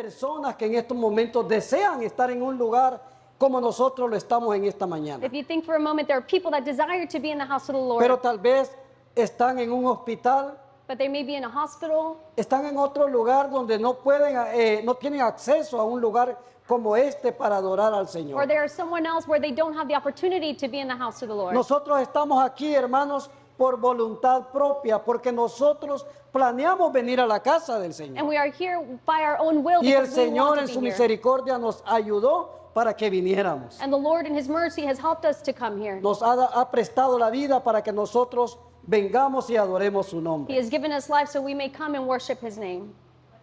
personas que en estos momentos desean estar en un lugar como nosotros lo estamos en esta mañana. If you think for a moment, there are people that desire to be in the house of the Lord, Pero tal vez están en un hospital, but they may be in a hospital, están en otro lugar donde no pueden, no tienen acceso a un lugar como este para adorar al or Señor. there is someone else where they don't have the opportunity to be in the house of the Lord. Nosotros estamos aquí, hermanos, por voluntad propia, porque nosotros planeamos venir a la casa del And Señor. we are here by our own will Y el because we Señor want en to su be here. misericordia nos ayudó para que viniéramos. And the Lord in His mercy has helped us to come here. Nos ha prestado la vida para que nosotros vengamos y adoremos su He nombre. has given us life so we may come and worship His name.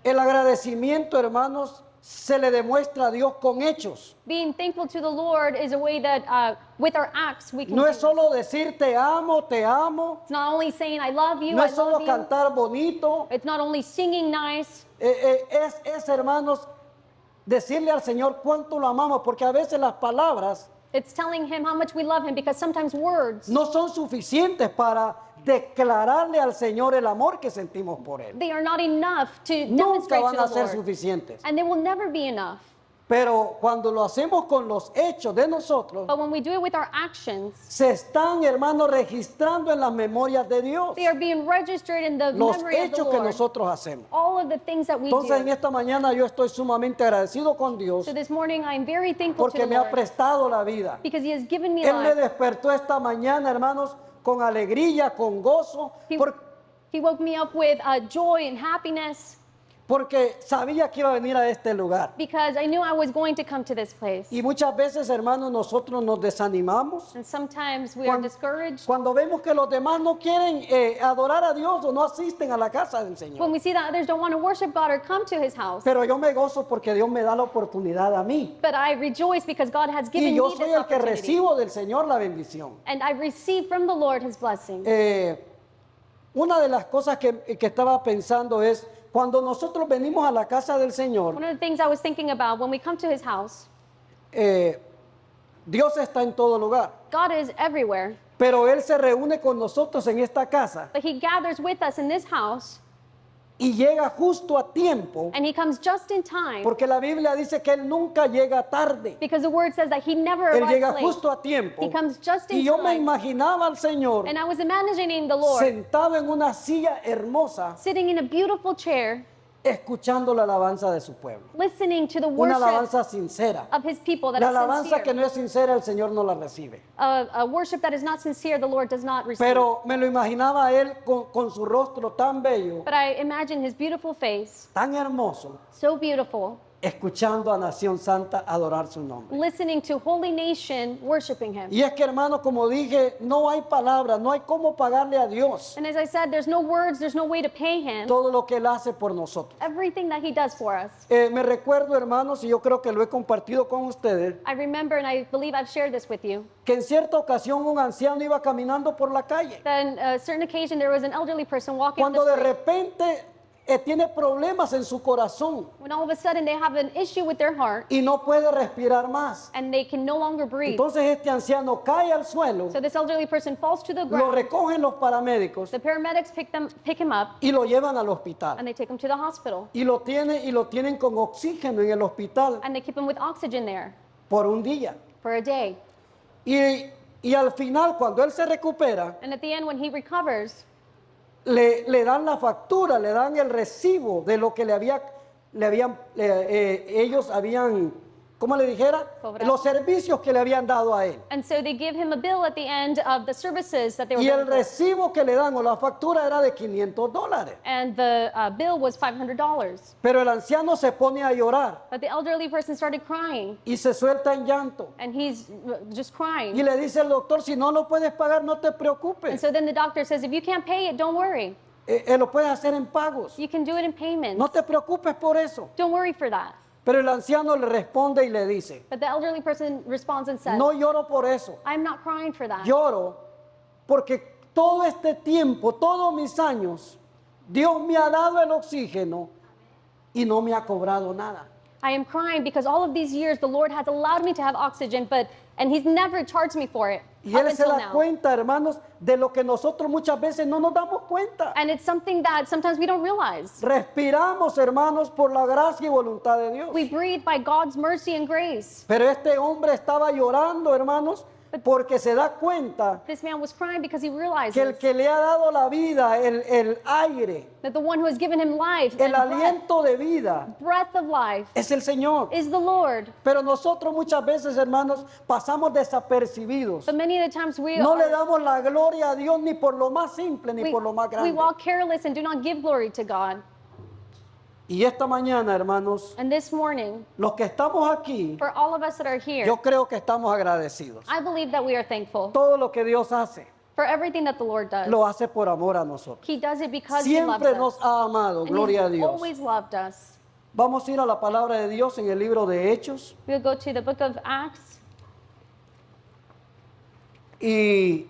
El agradecimiento, hermanos, se le demuestra a Dios con hechos. Being thankful to the Lord is a way that with our acts we can No do es this. solo decir te amo, te amo. It's not only saying I love you, No I es solo love you. cantar bonito. It's not only singing nice. Es, hermanos, decirle al Señor cuánto lo amamos, porque a veces las palabras It's telling Him how much we love Him, because sometimes words, no son suficientes para declararle al Señor el amor que sentimos por Él. they are not enough to Nunca demonstrate van to a the ser Lord. suficientes. And they will never be enough. Pero cuando lo hacemos con los hechos de nosotros, But when we do it with our actions, se están, hermanos, registrando en las memorias de Dios they are being registered in the los memory of the hechos que Lord. nosotros hacemos. All of the things that we Entonces en do. esta mañana yo estoy sumamente agradecido con Dios So this morning I'm very thankful to porque the me ha Lord prestado la vida. because He has given me Él me life. despertó esta mañana, hermanos, con alegría, con gozo, He woke me up with joy and happiness porque sabía que iba a venir a este lugar. because I knew I was going to come to this place. Y muchas veces, hermanos, nosotros nos desanimamos And sometimes we are cuando, discouraged cuando vemos que los demás no quieren adorar a Dios o no asisten a la casa del Señor. when we see that others don't want to worship God or come to His house. Pero yo me gozo porque Dios me da la oportunidad a mí. But I rejoice because God has given Y yo me soy this el que opportunity. recibo del Señor la bendición. And I receive from the Lord His blessing. Una de las cosas que estaba pensando es, cuando nosotros venimos a la casa del Señor, One of the things I was thinking about when we come to His house, Dios está en todo lugar. God is everywhere. Pero Él se reúne con nosotros en esta casa But He gathers with us in this house, y llega justo a tiempo, and He comes just in time porque la Biblia dice que Él nunca llega tarde. because the Word says that He never Él llega arrives late. justo a tiempo. He comes just in Y yo me time. imaginaba al Señor And I was imagining the Lord sentado en una silla hermosa, sitting in a beautiful chair, escuchando la alabanza de su pueblo. listening to the Una worship alabanza sincera. of His people that La is alabanza que sincere. no es sincera, el Señor no la recibe. A worship that is not sincere, the Lord does not receive. Pero me lo imaginaba a Él con su rostro tan bello, But I imagine His beautiful face, tan hermoso, so beautiful, escuchando a Nación Santa adorar su nombre. listening to Holy Nation worshiping Him. Y es que, hermano, como dije, no hay palabras, no hay cómo pagarle a Dios And as I said, there's no words, there's no way to pay Him todo lo que Él hace por nosotros. everything that He does for us. Me recuerdo, hermanos, y yo creo que lo he compartido con ustedes, I remember, and I believe I've shared this with you, que en cierta ocasión un anciano iba caminando por la calle. that on a certain occasion there was an elderly person walking on Cuando the de street, repente tiene problemas en su corazón when all of a sudden they have an issue with their heart y no puede respirar más. and they can no longer breathe. Entonces este anciano cae al suelo, So this elderly person falls to the lo ground. recogen los paramédicos The paramedics pick him up y lo llevan al hospital. and they take him to the hospital. Y lo tienen con oxígeno en el hospital And they keep him with oxygen there por un día. for a day. Y al final, cuando él se recupera, And at the end, when he recovers, le dan la factura, le dan el recibo de lo que ellos habían, ¿cómo le dijera? Cobrado. Los servicios que le habían dado a él. and so they give him a bill at the end of the services that they were Y el going for. recibo que le dan o la factura era de $500. And the bill was $500. Pero el anciano se pone a llorar But the elderly person started crying, y se suelta en llanto. and he's just crying. Y le dice el doctor, si no lo puedes pagar, no te And preocupes. so then the doctor says, if you can't pay it, don't worry. Lo puedes hacer en pagos. You can do it in payments. No te preocupes por eso. Don't worry for that. Pero el anciano le responde y le dice, But the elderly person responds and says, no lloro por eso. I'm not crying for that. Lloro porque todo este tiempo, todos mis años, Dios me ha dado el oxígeno y no me ha cobrado nada. I am crying because all of these years the Lord has allowed me to have oxygen, but And he's never charged me for it Y up Él se until da now. cuenta, hermanos, de lo que nosotros muchas veces no nos damos cuenta. And it's something that sometimes we don't realize. Respiramos, hermanos, por la gracia y voluntad de Dios. We breathe by God's mercy and grace. Pero este hombre estaba llorando, hermanos, porque se da cuenta This man was crying because he que el realizes que le ha dado la vida, el aire, that the one who has given him life el and aliento de vida, breath of life es el Señor. is the Lord. Pero nosotros muchas veces, hermanos, pasamos desapercibidos. But many of the times No le damos la gloria a Dios ni por lo más simple ni por lo más we grande. walk careless and do not give glory to God. Y esta mañana, hermanos, And this morning, los que estamos aquí, for all of us that are here, yo creo que estamos agradecidos. I believe that we are thankful Todo lo que Dios hace, for everything that the Lord does. lo hace por amor a nosotros. He does it because he loves Siempre us. nos ha amado, And gloria a he's Dios. always loved us. Vamos a ir a la palabra de Dios en el libro de Hechos We'll go to the book of Acts. y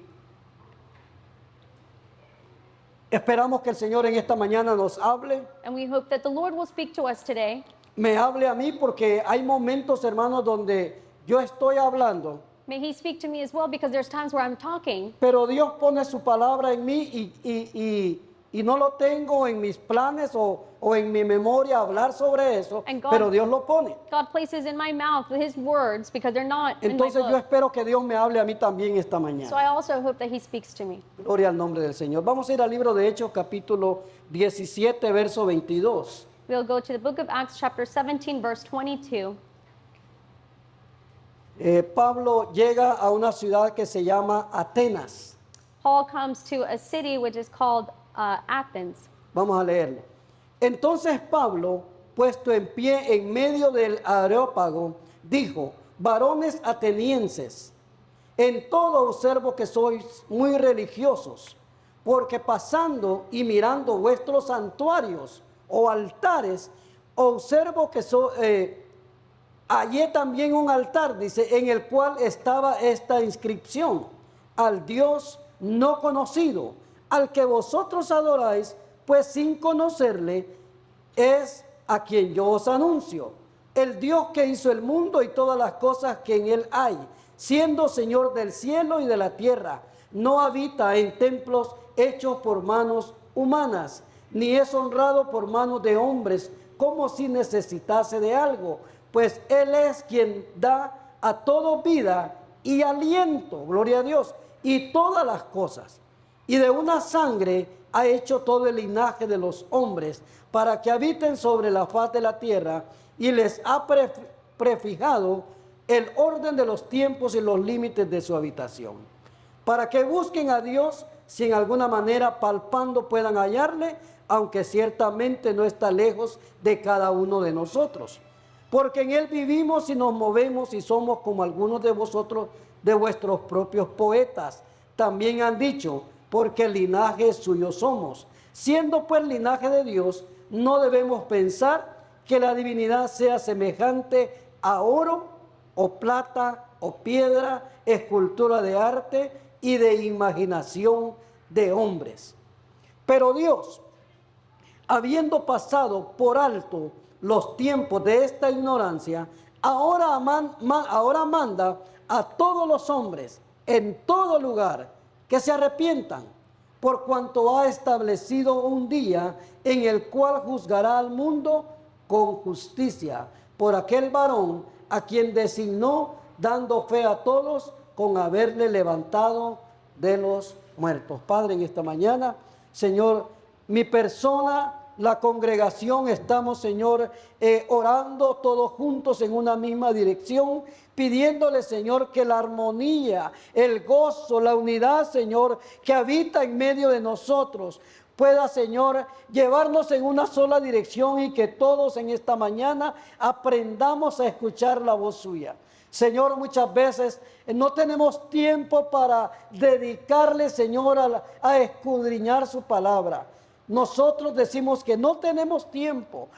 esperamos que el Señor en esta mañana nos hable. And we hope that the Lord will speak to us today. Me hable a mí porque hay momentos, hermanos, donde yo estoy hablando, May he speak to me as well, because there's times where I'm talking, pero Dios pone su palabra en mí y no lo tengo en mis planes o en mi memoria hablar sobre eso, And God- pero Dios lo pone. God places in my mouth his words because they're not in my Entonces yo book. espero que Dios me hable a mí también esta So mañana. I also hope that he speaks to me. Gloria al nombre del Señor. Vamos a ir al libro de Hechos, capítulo 17, verso 22. We'll go to the book of Acts chapter 17, verse 22. Pablo llega a una ciudad que se llama Atenas. Paul comes to a city which is called Athens. Vamos a leerlo. Entonces Pablo, puesto en pie en medio del Areópago, dijo: varones atenienses, en todo observo que sois muy religiosos, porque pasando y mirando vuestros santuarios o altares, observo que hallé también un altar, dice, en el cual estaba esta inscripción: al Dios no conocido, al que vosotros adoráis, pues sin conocerle es a quien yo os anuncio. El Dios que hizo el mundo y todas las cosas que en él hay, siendo Señor del cielo y de la tierra, no habita en templos hechos por manos humanas, ni es honrado por manos de hombres, como si necesitase de algo, pues Él es quien da a todo vida y aliento, gloria a Dios, y todas las cosas. Y de una sangre ha hecho todo el linaje de los hombres, para que habiten sobre la faz de la tierra, y les ha prefijado el orden de los tiempos y los límites de su habitación, para que busquen a Dios, si en alguna manera palpando puedan hallarle, aunque ciertamente no está lejos de cada uno de nosotros. Porque en Él vivimos y nos movemos y somos como algunos de vosotros, de vuestros propios poetas. También han dicho, porque el linaje suyo somos. Siendo pues linaje de Dios, no debemos pensar que la divinidad sea semejante a oro o plata o piedra, escultura de arte y de imaginación de hombres. Pero Dios, habiendo pasado por alto los tiempos de esta ignorancia, ahora manda a todos los hombres en todo lugar que se arrepientan, por cuanto ha establecido un día en el cual juzgará al mundo con justicia por aquel varón a quien designó, dando fe a todos con haberle levantado de los muertos. Padre, en esta mañana, Señor, mi persona, la congregación, estamos, Señor, orando todos juntos en una misma dirección, pidiéndole, Señor, que la armonía, el gozo, la unidad, Señor, que habita en medio de nosotros, pueda, Señor, llevarnos en una sola dirección, y que todos en esta mañana aprendamos a escuchar la voz suya. Señor, muchas veces no tenemos tiempo para dedicarle, Señor, a escudriñar su palabra. Nosotros decimos que no tenemos tiempo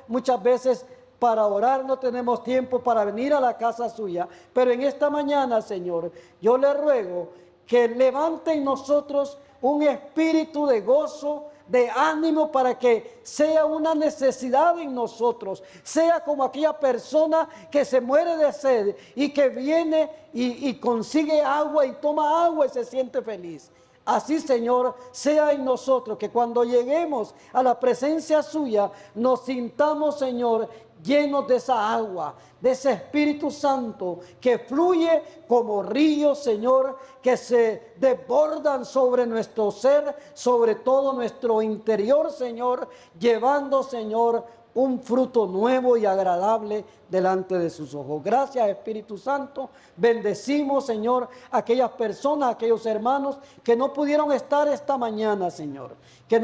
muchas veces para orar, no tenemos tiempo para venir a la casa suya. Pero en esta mañana, Señor, yo le ruego que levante en nosotros un espíritu de gozo, de ánimo para que sea una necesidad en nosotros, sea como aquella persona que se muere de sed y que viene y consigue agua y toma agua y se siente feliz. Así, Señor, sea en nosotros que cuando lleguemos a la presencia suya, nos sintamos, Señor, llenos de esa agua, de ese Espíritu Santo que fluye como ríos, Señor, que se desbordan sobre nuestro ser, sobre todo nuestro interior, Señor, llevando, Señor, un fruto nuevo y agradable delante de sus ojos. Gracias, Espíritu Santo. Bendecimos, Señor, a aquellas personas, a aquellos hermanos que no pudieron estar esta mañana, Señor, que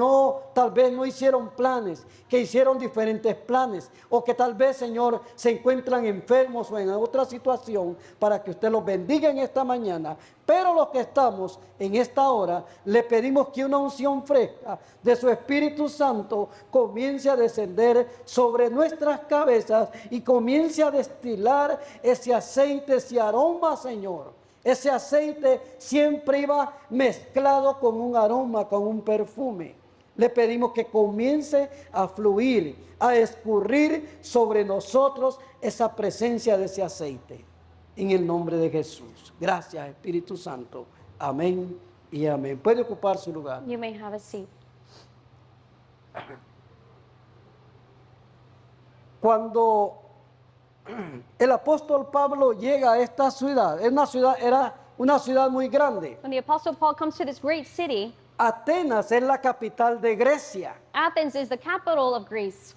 tal vez no hicieron planes, que hicieron diferentes planes, o que tal vez, Señor, se encuentran enfermos o en otra situación, para que usted los bendiga en esta mañana. Pero los que estamos en esta hora, le pedimos que una unción fresca de su Espíritu Santo comience a descender sobre nuestras cabezas y comience a destilar ese aceite, ese aroma, Señor. Ese aceite siempre iba mezclado con un aroma, con un perfume. Le pedimos que comience a fluir, a escurrir sobre nosotros esa presencia de ese aceite. En el nombre de Jesús. Gracias, Espíritu Santo. Amén y amén. Puede ocupar su lugar. You may have a seat. Cuando el apóstol Pablo llega a esta ciudad, era una ciudad muy grande. When the Apostle Paul comes to this great city, Atenas es la capital de Grecia. Athens is the capital of Greece.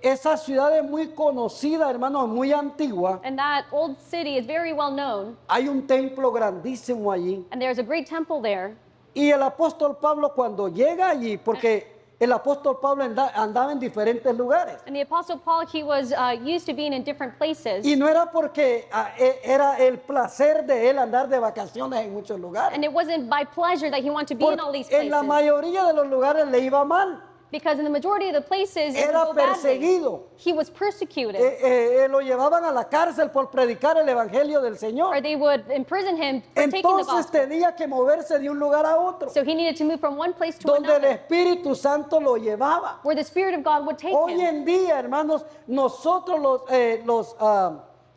Esa ciudad es muy conocida, hermano, muy antigua. And that old city is very well known. Hay un templo grandísimo allí. And there's a great temple there. Y el apóstol Pablo cuando llega allí, porque el apóstol Pablo andaba en diferentes lugares. And the Apostle Paul, he was used to being in different places. Y no era porque era el placer de él andar de vacaciones en muchos lugares. And it wasn't by pleasure that he wanted to be in all these En la places. mayoría de los lugares le iba mal. Because in the majority of the places, it Era would go badly. perseguido. He was persecuted. Lo llevaban a la cárcel por predicar el evangelio del Señor. Or they would imprison him for taking the Entonces gospel. tenía que moverse de un lugar a otro, So he needed to move from one place to donde el another, Espíritu Santo lo llevaba. where the Spirit of God would take Hoy him. en día, hermanos, nosotros los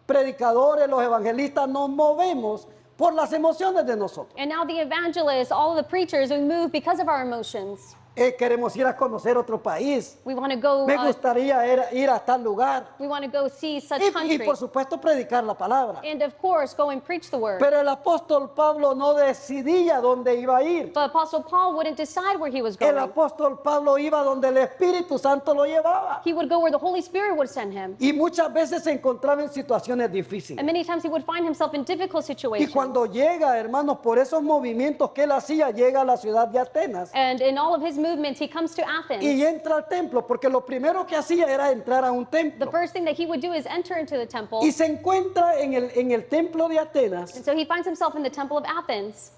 predicadores, los evangelistas, nos movemos por las emociones de nosotros. And now the evangelists, all of the preachers, we move because of our emotions. Queremos ir a conocer otro país. We want to go. Me gustaría ir a tal lugar. We want to go see such Y country. por supuesto predicar la palabra. And of course, go and preach the word. Pero el apóstol Pablo no decidía dónde iba a ir. But Apostle Paul wouldn't decide where he was El going. apóstol Pablo iba donde el Espíritu Santo lo llevaba. He would go where the Holy Spirit would send him. Y muchas veces se encontraba en situaciones And difíciles. many times he would find himself in difficult Y situations. cuando llega, hermanos, por esos movimientos que él hacía, llega a la ciudad de Atenas. And in all of his movements, he comes to Athens. Y entra al templo, porque lo primero que hacía era entrar a un The templo. first thing that he would do is enter into the temple. Y se encuentra en el templo de Atenas And so he finds himself in the temple of Athens.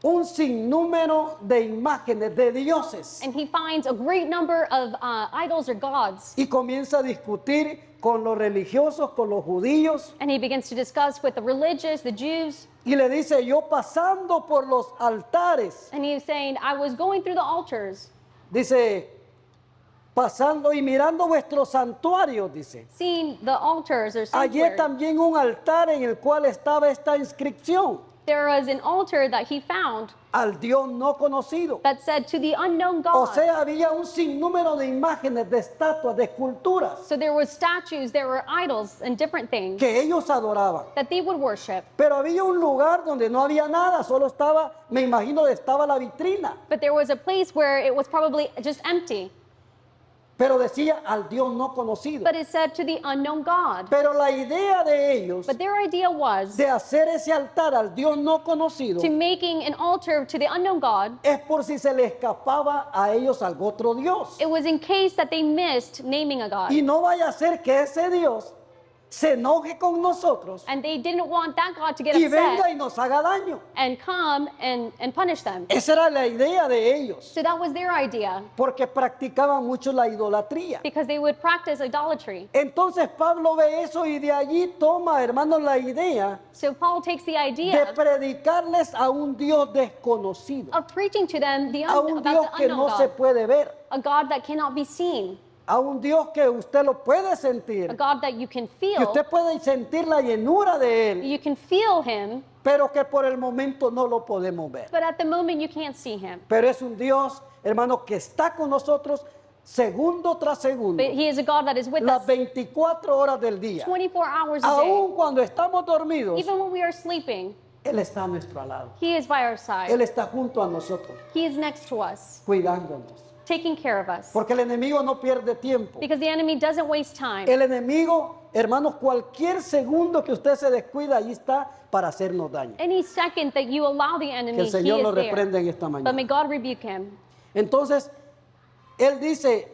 un sinnúmero de imágenes de dioses. And he finds a great number of idols or gods. Y comienza a discutir con los religiosos, con los judíos. And he begins to discuss with the religious, the Jews. Y le dice, yo pasando por los altares, And he's saying, I was going through the altars, dice, pasando y mirando vuestros santuarios, dice. seeing the altars or Allí sanctuary. también un altar en el cual estaba esta inscripción, There was an altar that he found al Dios no conocido. that said, to the unknown O God. sea, había un sinnúmero de imágenes, de estatuas, de esculturas So there were statues, there were idols and different things que ellos adoraban. that they would worship. Pero había un lugar donde no había nada, solo estaba, me imagino, estaba la vitrina. But there was a place where it was probably just empty. Pero decía al Dios no conocido. But it said to the unknown God. Pero la idea de ellos But their idea was de hacer ese altar al Dios no conocido to making an altar to the unknown God. es por si se le escapaba a ellos algún otro Dios. It was in case that they missed naming a God. Y no vaya a ser que ese Dios se enoje con nosotros And they didn't want that God to get y venga upset y nos haga daño. and come and punish them. Esa era la idea de ellos, So that was their idea, porque practicaban mucho la idolatría. because they would practice idolatry. Entonces Pablo ve eso y de allí toma, hermanos, la idea So Paul takes the de idea predicarles a un Dios desconocido, of preaching to them a un Dios about the que unknown no se God, puede ver, a God that cannot be seen, a un Dios que usted lo puede a sentir, God that you can que feel. usted puede sentir la llenura de Él, You can feel him, pero que por el momento no lo podemos ver. but at the moment you can't see him. Pero es un Dios, hermano, que está con nosotros segundo tras segundo, But he is a God that is with las us 24 horas del día. 24 hours a day. Aún cuando estamos dormidos, Even when we are sleeping, Él está a nuestro lado. he is by our side. Él está junto a nosotros, He is next to us, cuidándonos. taking care of us. Porque el enemigo no pierde tiempo. Because the enemy doesn't waste time. El enemigo, hermanos, cualquier segundo que usted se descuida, ahí está para hacernos daño. Any second that you allow the Que enemy, el he Señor lo is there. reprenda en esta But may mañana. God rebuke him. Entonces, Él dice,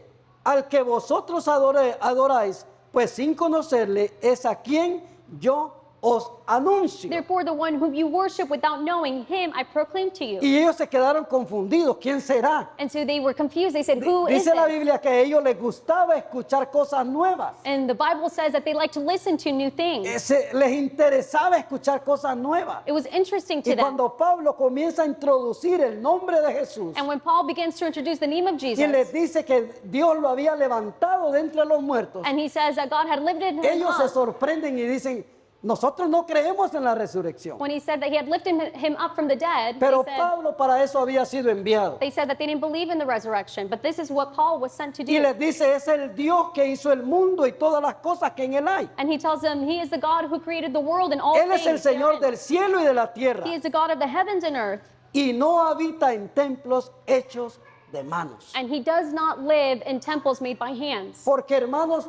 al que vosotros adoráis, pues sin conocerle, es a quien yo os anuncio. Therefore, the one whom you worship without knowing him, I proclaim to you. Y ellos se quedaron confundidos. ¿Quién será? And so they were confused. They said, who is Dice la this? Biblia que a ellos les gustaba escuchar cosas nuevas. And the Bible says that they like to listen to new things. Les interesaba escuchar cosas nuevas. It was interesting to Y them. cuando Pablo comienza a introducir el nombre de Jesús And when Paul begins to introduce the name of y les Jesus, dice que Dios lo había levantado de entre los muertos, and he says that God had lifted him ellos se up, sorprenden y dicen, nosotros no creemos en la resurrección. when he said that he had lifted him up from the dead, Pero they said, Pablo para eso había sido enviado. that they didn't believe in the resurrection. But this is what Paul was sent to Y do. les dice, es el Dios que hizo el mundo y todas las cosas que en él hay. And he tells them he is the God who created the world and all Él es el things Señor therein. del cielo y de la tierra. He is the God of the heavens and earth. Y no habita en templos hechos de manos. And he does not live in temples made by hands. Porque hermanos,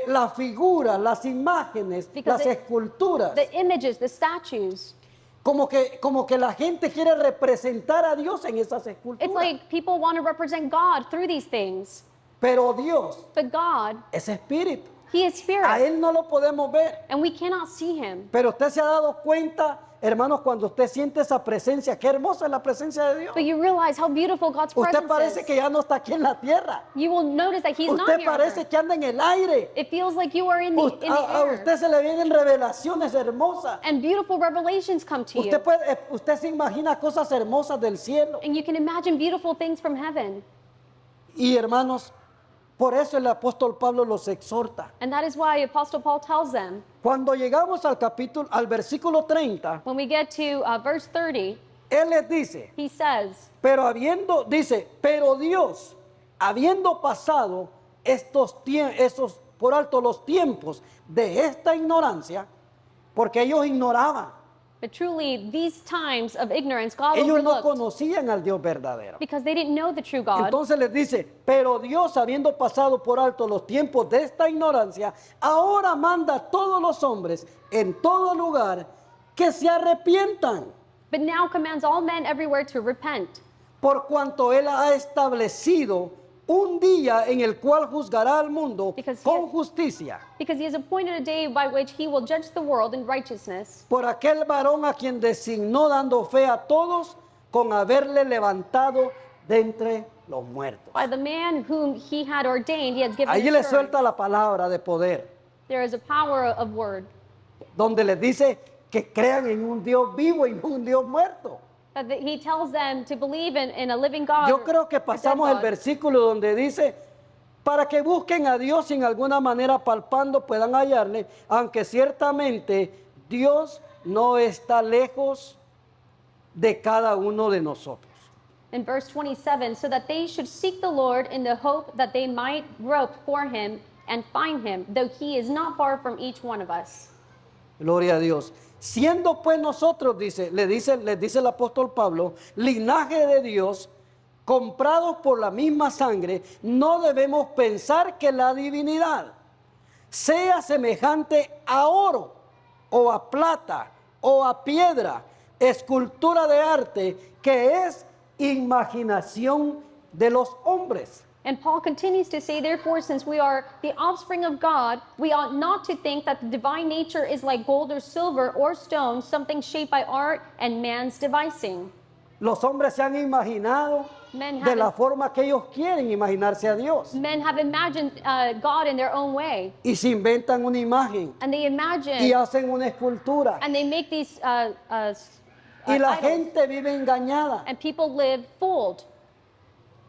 las figuras, las imágenes, Because las esculturas, The images, the statues, como que la gente quiere representar a Dios en esas it's esculturas. like people want to represent God through these things. Pero Dios But God, es espíritu. he is A spirit, Él no lo podemos ver. and we cannot see him. Pero usted se ha dado cuenta, hermanos, cuando usted siente esa presencia, qué hermosa es la presencia de Dios. But you realize how beautiful God's Usted presence parece is. que ya no está aquí en la tierra. You will notice that he's not Usted here on parece earth. que anda en el aire. It feels like you are in the A air. usted se le vienen revelaciones hermosas. And beautiful revelations come to you. Usted se imagina cosas hermosas del cielo. And you can imagine beautiful things from heaven. Y hermanos, por eso el apóstol Pablo los exhorta. And that is why Apostle Paul tells them, Cuando llegamos al versículo 30, when we get to verse 30, él les dice, he says, pero Dios, habiendo pasado esos por alto los tiempos de esta ignorancia, porque ellos ignoraban, but truly these times of ignorance God ellos no overlooked conocían al Dios verdadero. because they didn't know the true God. Entonces les dice, pero Dios, habiendo pasado por alto los tiempos de esta ignorancia, ahora manda a todos los hombres en todo lugar que se arrepientan, But now commands all men everywhere to repent, por cuanto Él ha establecido un día en el cual juzgará al mundo Because con justicia, because he has appointed a day by which he will judge the world in righteousness, por aquel varón a quien designó dando fe a todos con haberle levantado de entre los muertos. by the man whom he had ordained. He has given Allí le assurance. suelta la palabra de poder, There is a power of word donde les dice que crean en un Dios vivo y no un Dios muerto. that he tells them to believe in a living God. Yo creo que or dead pasamos el God. versículo donde dice, para que busquen a Dios y en alguna manera palpando puedan hallarle, aunque ciertamente Dios no está lejos de cada uno de nosotros. In verse 27, so that they should seek the Lord in the hope that they might grope for him and find him, though he is not far from each one of us. Gloria a Dios. Siendo pues nosotros, les dice el apóstol Pablo, linaje de Dios, comprados por la misma sangre, no debemos pensar que la divinidad sea semejante a oro, o a plata, o a piedra, escultura de arte, que es imaginación de los hombres. And Paul continues to say, therefore, since we are the offspring of God, we ought not to think that the divine nature is like gold or silver or stone, something shaped by art and man's devising. Los hombres se han imaginado Men de la have, forma que ellos quieren imaginarse a Dios. men have imagined God in their own way. Y se inventan una imagen And they imagine, y hacen una escultura. and they make these Y la idols. gente vive engañada And people live fooled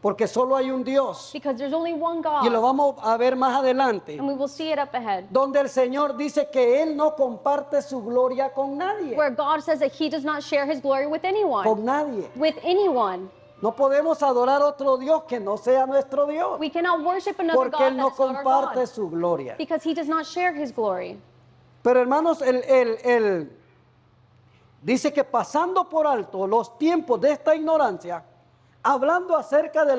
porque solo hay un Dios. because there's only one Y lo God. vamos a ver más adelante, And we will see it up ahead. donde el Señor dice que Él no comparte su gloria con nadie. Where God says that he does not share his glory with anyone. Con nadie. With anyone. No podemos adorar otro Dios que no sea nuestro Dios. We cannot worship another Porque God Él no that is not our comparte God. su gloria. Because he does not share his glory. Pero hermanos, dice que pasando por alto los tiempos de esta ignorancia, hablando acerca de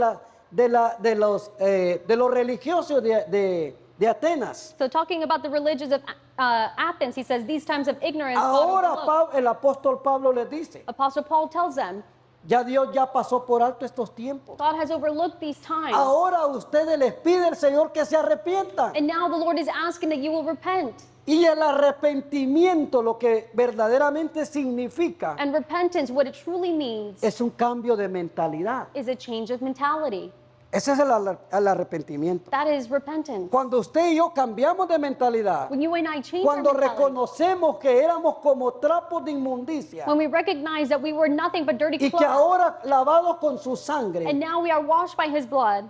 los religiosos de Atenas. So talking about the religions of Athens, he says, these times of ignorance, God Ahora overlooked. el apóstol Pablo les dice, Apostle Paul tells them, ya Dios ya pasó por alto estos tiempos. God has overlooked these times. Ahora a ustedes les pide el Señor que se arrepientan. And now the Lord is asking that you will repent. Y el arrepentimiento, lo que verdaderamente significa, And repentance, what it truly means, es un cambio de mentalidad. is a change of mentality. Ese es el arrepentimiento. That is repentance. Cuando usted y yo cambiamos de mentalidad, When you and I change our cuando mentality, reconocemos que éramos como trapos de inmundicia when we recognize that we were nothing but dirty y que clothes, ahora lavados con su sangre, and now we are washed by his blood,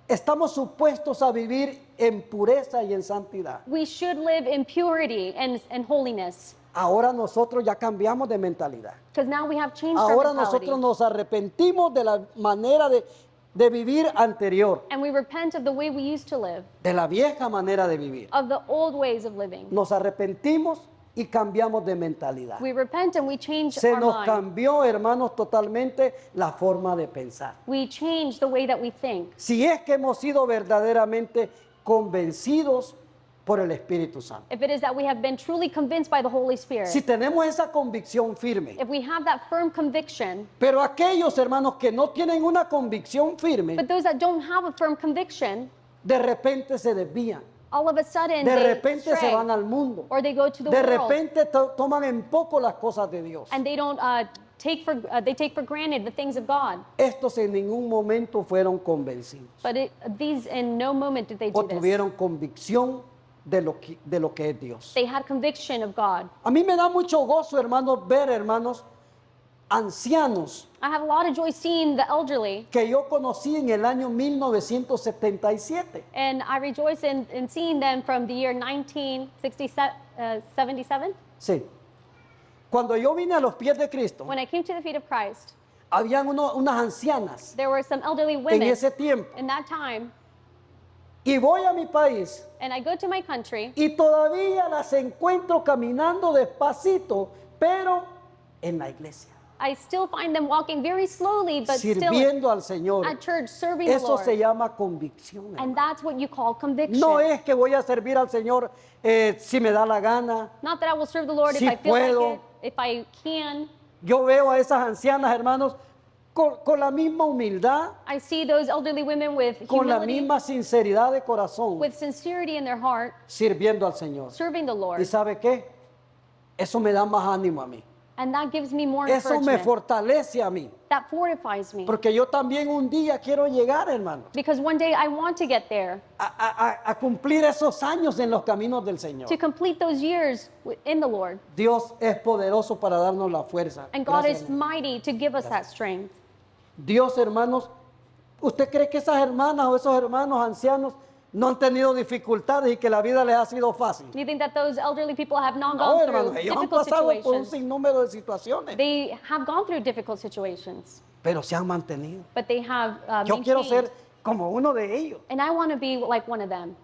estamos supuestos a vivir en pureza y en santidad. we should live in purity and holiness. Ahora nosotros ya cambiamos de mentalidad. Because now we have changed our Ahora mentality. nosotros nos arrepentimos de la manera de vivir anterior, And we repent of the way we used to live, de la vieja manera de vivir. of the old ways of living. Nos arrepentimos y cambiamos de mentalidad. We repent and we change Se our nos mind. cambió, hermanos, totalmente la forma de pensar. We change the way that we think. Si es que hemos sido verdaderamente convencidos por el Espíritu Santo. If it is that we have been truly convinced by the Holy Spirit. Si tenemos esa convicción firme. If we have that firm conviction. Pero aquellos hermanos que no tienen una convicción firme, But those that don't have a firm conviction, de repente se desvían. all of a sudden De they repente se stray, van al mundo. or they go to the De world, repente toman en poco las cosas de Dios. and they don't take for granted the things of God. Estos en ningún momento fueron convencidos But these in no moment did they o do this. tuvieron convicción de lo que es Dios. They had conviction of God. A mí me da mucho gozo, hermanos, ver, hermanos, ancianos I have a lot of joy seeing the elderly, que yo conocí en el año 1977. and I rejoice in seeing them from the year 1977. Sí. Cuando yo vine a los pies de Cristo, When I came to the feet of Christ, habían unas ancianas there were some elderly en women ese tiempo. in that time, Y voy a mi país and I go to my country, y todavía las encuentro caminando despacito, pero en la iglesia, I still find them walking very slowly, but still sirviendo al Señor. at church, serving the Eso se Lord. llama convicción. And that's what you call conviction. No es que voy a servir al Señor si me da la gana. Not that I will serve the Lord Si if I feel puedo. like it, if I can. Yo veo a esas ancianas, hermanos, con la misma humildad, I see those elderly women with con la humility, misma sinceridad de corazón, with sincerity in their heart, sirviendo al Señor. serving the ¿Y Lord. sabe qué? Eso me da más ánimo a mí. And that gives me more Eso me encouragement. fortalece a mí. That fortifies me. Porque yo también un día quiero llegar, hermano, Because one day I want to get there, a cumplir esos años en los caminos del Señor. to complete those years in the Lord. Dios es poderoso para darnos la fuerza. And God Gracias, is hermano. mighty to give us that strength. Dios, hermanos, ¿usted cree que esas hermanas o esos hermanos ancianos no han tenido dificultades y que la vida les ha sido fácil? Do you think that those elderly people have not No, gone hermanos, through ellos han difficult pasado por un situations? sinnúmero de situaciones, They have gone through difficult situations, pero se han mantenido. but they have Yo quiero maintained. ser como uno de ellos, And I want to be like one of them,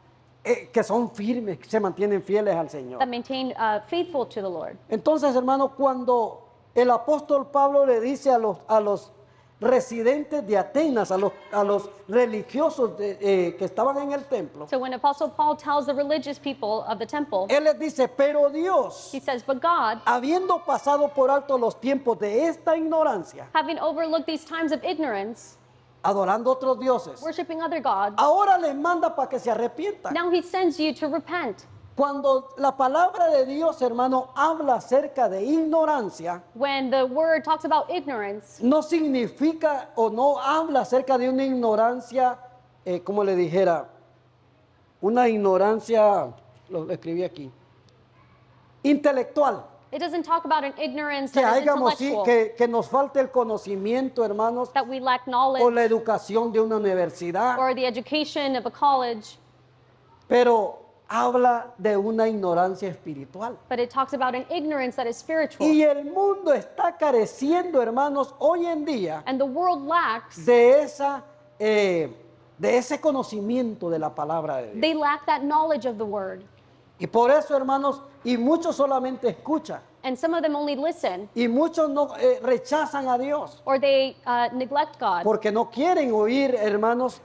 que son firmes, que se mantienen fieles al Señor. that maintain faithful to the Lord. Entonces, hermanos, cuando el apóstol Pablo le dice a los residentes de Atenas, a los religiosos que estaban en el templo, So when Apostle Paul tells the religious people of the temple, él les dice, pero Dios, he says, but God, habiendo pasado por alto los tiempos de esta ignorancia, having overlooked these times of ignorance, adorando otros dioses. worshiping other gods. Ahora les manda para que se arrepientan. Now he sends you to repent. Cuando la palabra de Dios, hermano, habla acerca de ignorancia, When the word talks about ignorance, no significa o no habla acerca de una ignorancia, como le dijera, una ignorancia, lo escribí aquí, intelectual. it doesn't talk about an ignorance Que, that is hayamos, intellectual, que nos falte el conocimiento, hermanos, that we lack o knowledge la educación de una universidad, or the education of a college, pero habla de una ignorancia espiritual. but it talks about an ignorance that is spiritual. Y el mundo está careciendo, hermanos, hoy en día And the world lacks, de ese conocimiento de la palabra de Dios. they lack that knowledge of the word. Y por eso, hermanos, y muchos solamente escuchan, And some of them only listen, y muchos no rechazan a Dios, or they neglect God porque no quieren oír, hermanos,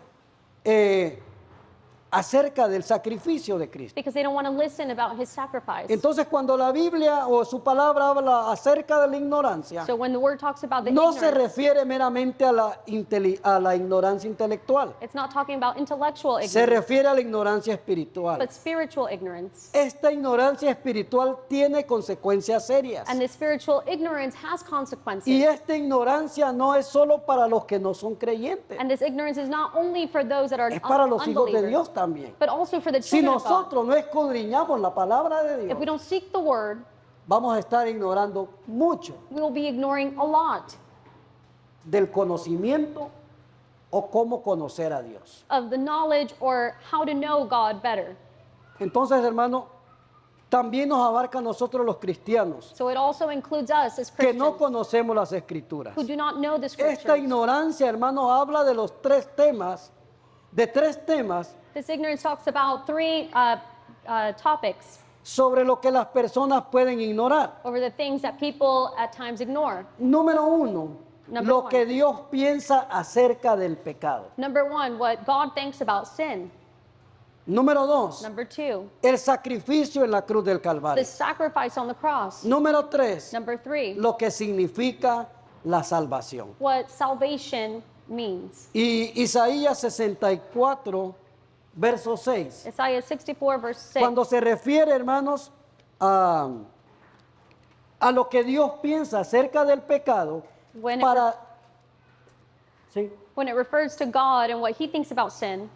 acerca del sacrificio de Cristo. because they don't want to listen about his sacrifice. Entonces, cuando la Biblia o su palabra habla acerca de la ignorancia, So when the word talks about the no se ignorance, refiere meramente a la ignorancia intelectual, it's not talking about intellectual se ignorance, refiere a la ignorancia espiritual. but spiritual ignorance. Esta ignorancia espiritual tiene consecuencias serias. And the spiritual ignorance has Y consequences. esta ignorancia no es solo para los que no son creyentes, And this ignorance is not only for those that are es para los hijos de unbelievers, Dios también. but also for the Si children of God. nosotros no escudriñamos la palabra de If we Dios, don't seek the word, vamos a estar ignorando mucho we will be ignoring a lot del conocimiento o cómo conocer a Dios. of the knowledge or how to know God better. Entonces, hermano, también nos abarca a nosotros los cristianos So it also includes us as que no Christians conocemos las escrituras. who do not know the Esta scriptures. ignorancia, hermano, habla de los tres temas This ignorance talks about three topics sobre lo que las personas pueden ignorar. over the things that people at times ignore. Número uno, Number lo one. que Dios piensa acerca del pecado. Number one, what God thinks about sin. Número dos, Number two, el sacrificio en la cruz del the Calvario. sacrifice on the cross. Número tres, Number three, lo que significa la salvación. what salvation means. Y Isaías 64, verso 6, Isaiah 64, verse 6. cuando se refiere, hermanos, a lo que Dios piensa acerca del pecado, When it, para... ¿sí? when it refers to God and what he thinks about sin,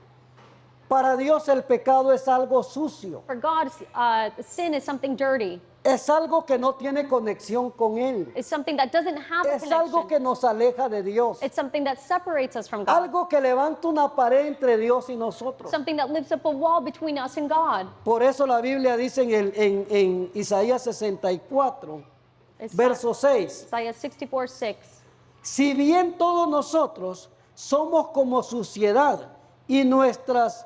Para Dios el pecado es algo sucio, for God, sin is something dirty. es algo que no tiene conexión con Él, It's something that doesn't have a es algo connection. que nos aleja de Dios, It's something that separates us from God. algo que levanta una pared entre Dios y nosotros. Something that lifts up a wall between us and God. Por eso la Biblia dice en Isaías 64, verso 6, Isaiah 64, 6. si bien todos nosotros somos como suciedad y nuestras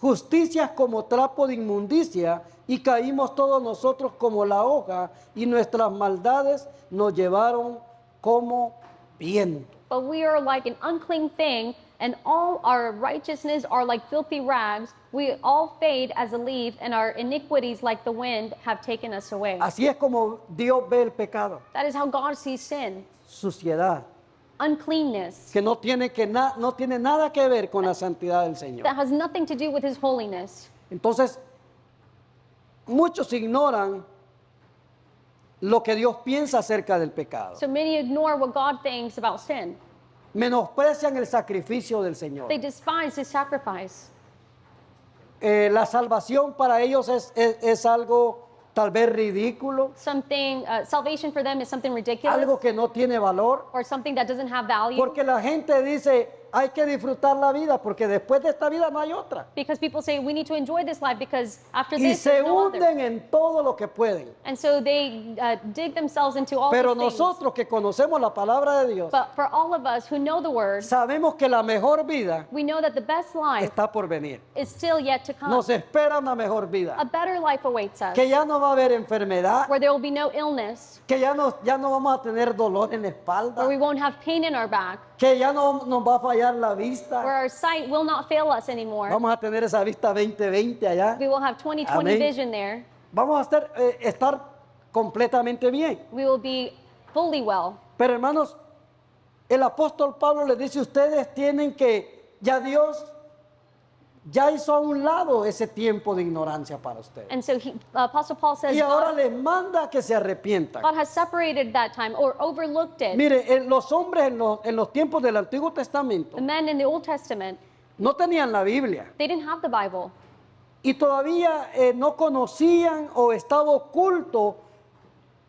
justicias como trapo de inmundicia, y caímos todos nosotros como la hoja, y nuestras maldades nos llevaron como viento. But we are like an unclean thing, and all our righteousness are like filthy rags. We all fade as a leaf, and our iniquities, like the wind, have taken us away. Así es como Dios ve el pecado, That is how God sees sin, suciedad, uncleanness, que no tiene nada que ver con la santidad del Señor. that has nothing to do with His holiness. Entonces, muchos ignoran lo que Dios piensa acerca del pecado. So many ignore what God thinks about sin. Menosprecian el sacrificio del Señor. They despise His sacrifice. La salvación para ellos es algo tal vez ridículo, Something, salvation for them is something ridiculous, algo que no tiene valor, or something that doesn't have value. porque la gente dice, hay que disfrutar la vida, porque después de esta vida no hay otra. Because people say we need to enjoy this life because after Y this se there's no other. hunden en todo lo que pueden. And so they dig themselves into all Pero these things. nosotros que conocemos la palabra de Dios, But for all of us who know the word, sabemos que la mejor vida we know that the best life está por venir. is still yet to come. Nos espera una mejor vida. A better life awaits us, Que ya no va a haber enfermedad, where there will be no illness, que ya no vamos a tener dolor en la espalda, where we won't have pain in our back, que ya no nos va a fallar la vista. where our sight will not fail us anymore. Vamos a tener esa vista 20/20 allá. We will have 20/20 Amén. vision there. Vamos a estar completamente bien. We will be fully well. Pero hermanos, el apóstol Pablo les dice, ustedes tienen que, ya Dios ya hizo a un lado ese tiempo de ignorancia para ustedes. And so Apostle Paul says Y ahora God, les manda que se arrepientan. God has separated that time or overlooked it. Mire, los hombres en los tiempos del Antiguo Testamento The men in the Old Testament, no tenían la Biblia they didn't have the Bible. y todavía no conocían o estaba oculto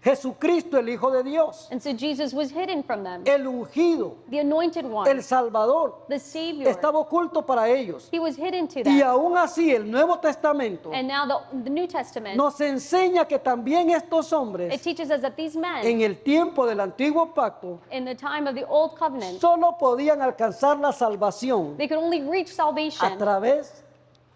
Jesucristo, el Hijo de Dios, And so Jesus was hidden from them. el ungido, The anointed one, el Salvador, the Savior, estaba oculto para ellos. he was hidden to Y them. aún así el Nuevo Testamento And now the New Testament, nos enseña que también estos it hombres teaches us that these men, en el tiempo del Antiguo Pacto in the time of the Old Covenant, solo podían alcanzar la salvación they could only reach a salvation través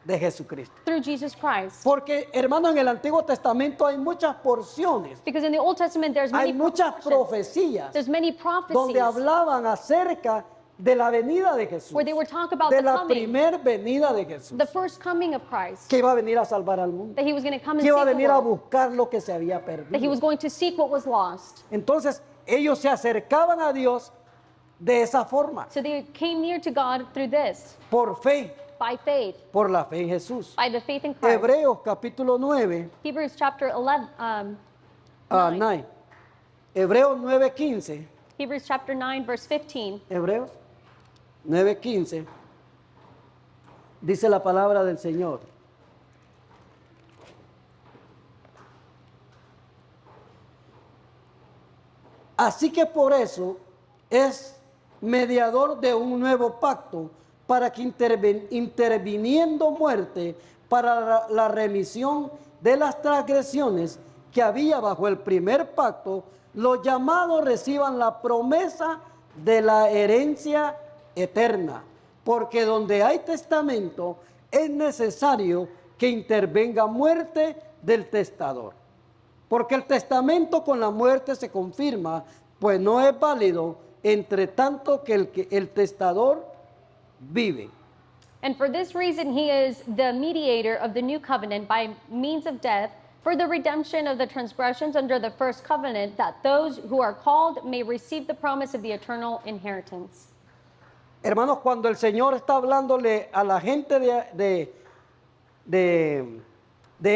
de Jesucristo. through Jesus Christ. Porque, hermanos, en el Antiguo Testamento hay muchas porciones, Because in the Old Testament, there's hay many muchas portions, profecías there's many donde prophecies hablaban acerca de la venida de Jesús, where they were talking about de the la coming, primer venida de Jesús, the first coming of Christ, que iba a venir a salvar al mundo, that he was going to come and que iba a save the venir a world, buscar lo que se había that he perdido. was going to seek what was lost. Entonces, ellos se acercaban a Dios de esa forma, So they came near to God through this, por fe, by faith, por la fe en Jesús. by the faith in Christ. Hebreos capítulo 9, Hebrews chapter 11, 9. Hebreos 9:15. Hebrews chapter 9, verse 15. Hebreos 9:15. Dice la palabra del Señor. Así que por eso es mediador de un nuevo pacto para que interviniendo muerte para la remisión de las transgresiones que había bajo el primer pacto, los llamados reciban la promesa de la herencia eterna. Porque donde hay testamento es necesario que intervenga muerte del testador. Porque el testamento con la muerte se confirma, pues no es válido entre tanto que el testador vive. And for this reason, he is the mediator of the new covenant by means of death for the redemption of the transgressions under the first covenant, that those who are called may receive the promise of the eternal inheritance. Hermanos, cuando el Señor está hablándole a la gente de